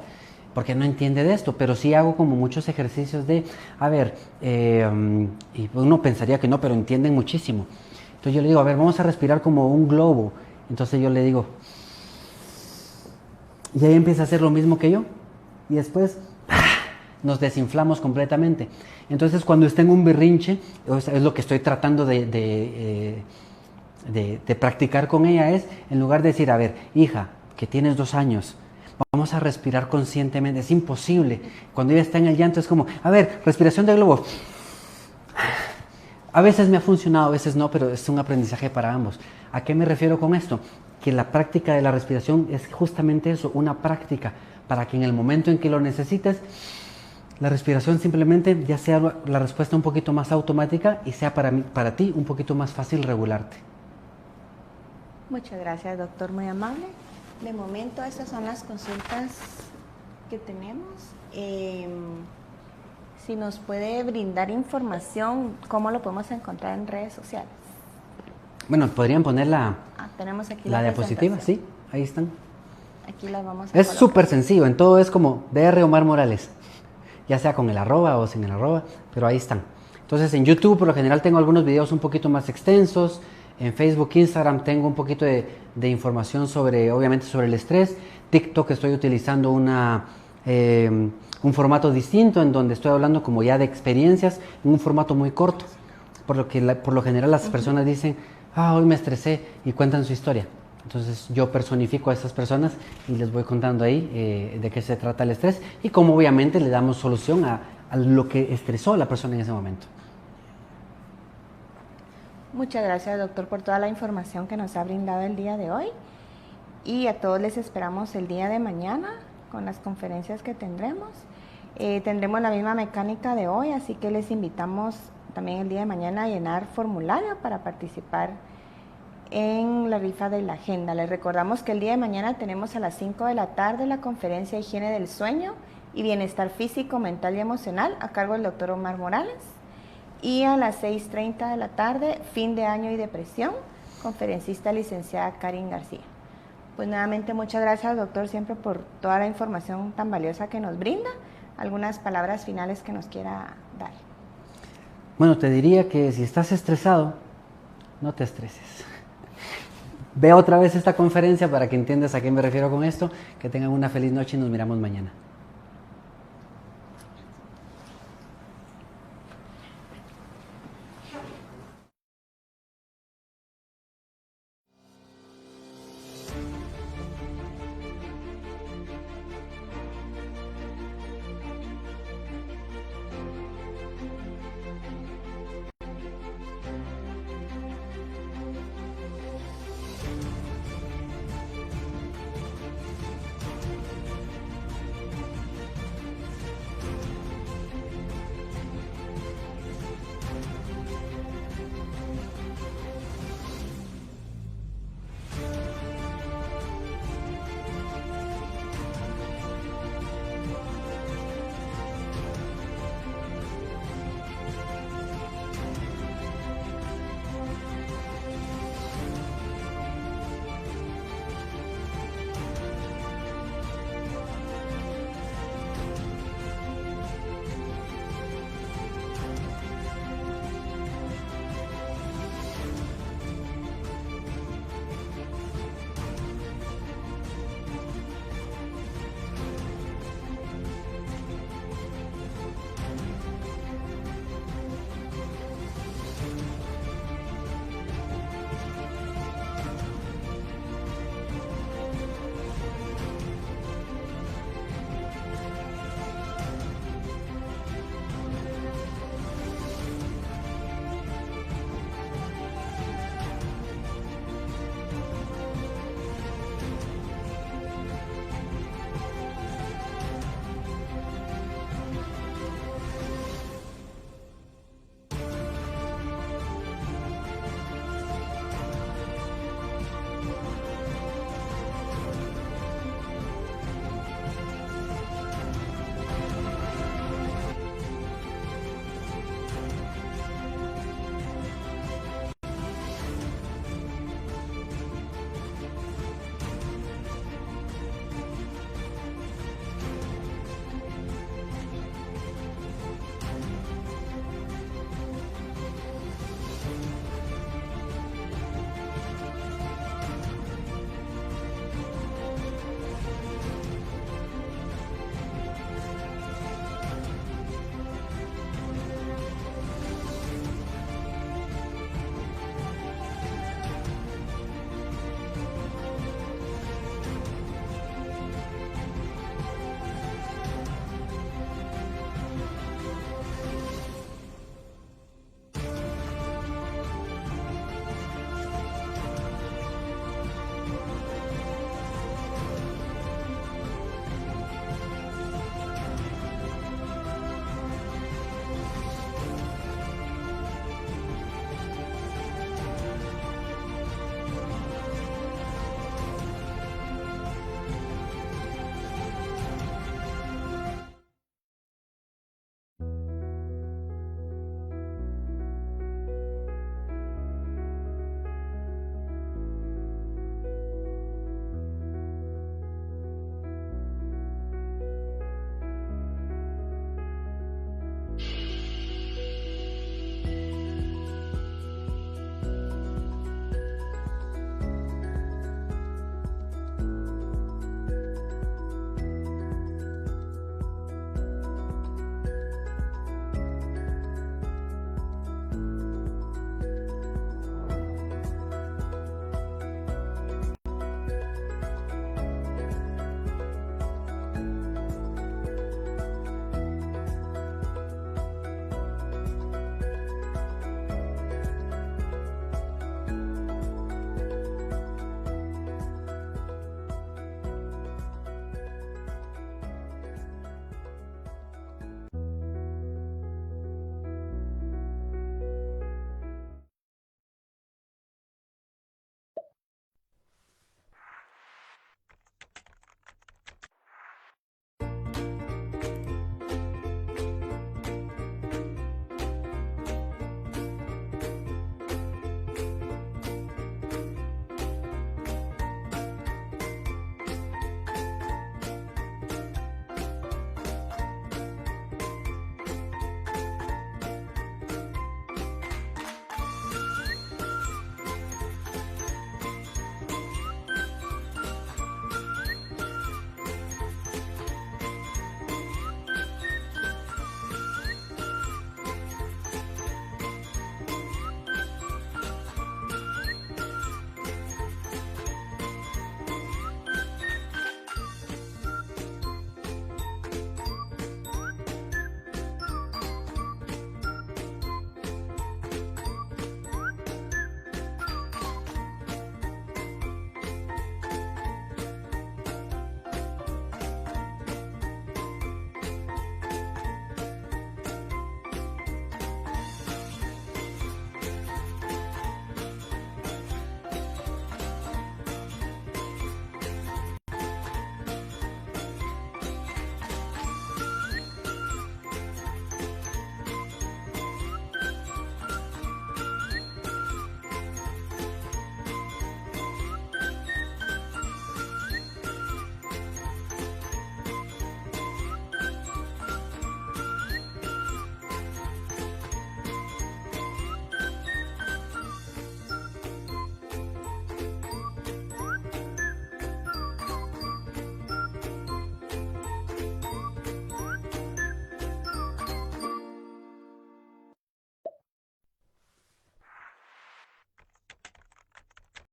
porque no entiende de esto, pero sí hago como muchos ejercicios de, a ver, y uno pensaría que no, pero entienden muchísimo. Entonces yo le digo, a ver, vamos a respirar como un globo. Entonces yo le digo, y ahí empieza a hacer lo mismo que yo, y después nos desinflamos completamente. Entonces cuando está en un berrinche, es lo que estoy tratando de practicar con ella, es en lugar de decir, a ver, hija, que tienes 2 años, vamos a respirar conscientemente, es imposible. Cuando ella está en el llanto es como, a ver, respiración de globo. A veces me ha funcionado, a veces no, pero es un aprendizaje para ambos. ¿A qué me refiero con esto? Que la práctica de la respiración es justamente eso, una práctica, para que en el momento en que lo necesites, la respiración simplemente ya sea la respuesta un poquito más automática y sea para ti un poquito más fácil regularte. Muchas gracias, doctor, muy amable. De momento, estas son las consultas que tenemos. Si nos puede brindar información, ¿cómo lo podemos encontrar en redes sociales? Bueno, podrían poner tenemos aquí la diapositiva, sí, ahí están. Aquí las vamos a Es colocar. súper sencillo, en todo es como Dr. Omar Morales, ya sea con el arroba o sin el arroba, pero ahí están. Entonces en YouTube por lo general tengo algunos videos un poquito más extensos, en Facebook, Instagram tengo un poquito de información sobre, obviamente sobre el estrés, TikTok estoy utilizando un formato distinto en donde estoy hablando como ya de experiencias, en un formato muy corto, por lo general las personas dicen, hoy me estresé y cuentan su historia. Entonces yo personifico a estas personas y les voy contando ahí de qué se trata el estrés y cómo obviamente le damos solución a lo que estresó a la persona en ese momento. Muchas gracias, doctor, por toda la información que nos ha brindado el día de hoy. Y a todos les esperamos el día de mañana con las conferencias que tendremos. Tendremos la misma mecánica de hoy, así que les invitamos también el día de mañana a llenar formulario para participar en la rifa de la agenda. Les recordamos que el día de mañana tenemos a las 5 de la tarde la conferencia Higiene del Sueño y Bienestar Físico, Mental y Emocional a cargo del doctor Omar Morales. Y a las 6:30 de la tarde, Fin de Año y Depresión, conferencista licenciada Karin García. Pues nuevamente muchas gracias, doctor, siempre por toda la información tan valiosa que nos brinda. Algunas palabras finales que nos quiera dar. Bueno, te diría que si estás estresado, no te estreses. Ve otra vez esta conferencia para que entiendas a qué me refiero con esto. Que tengan una feliz noche y nos miramos mañana.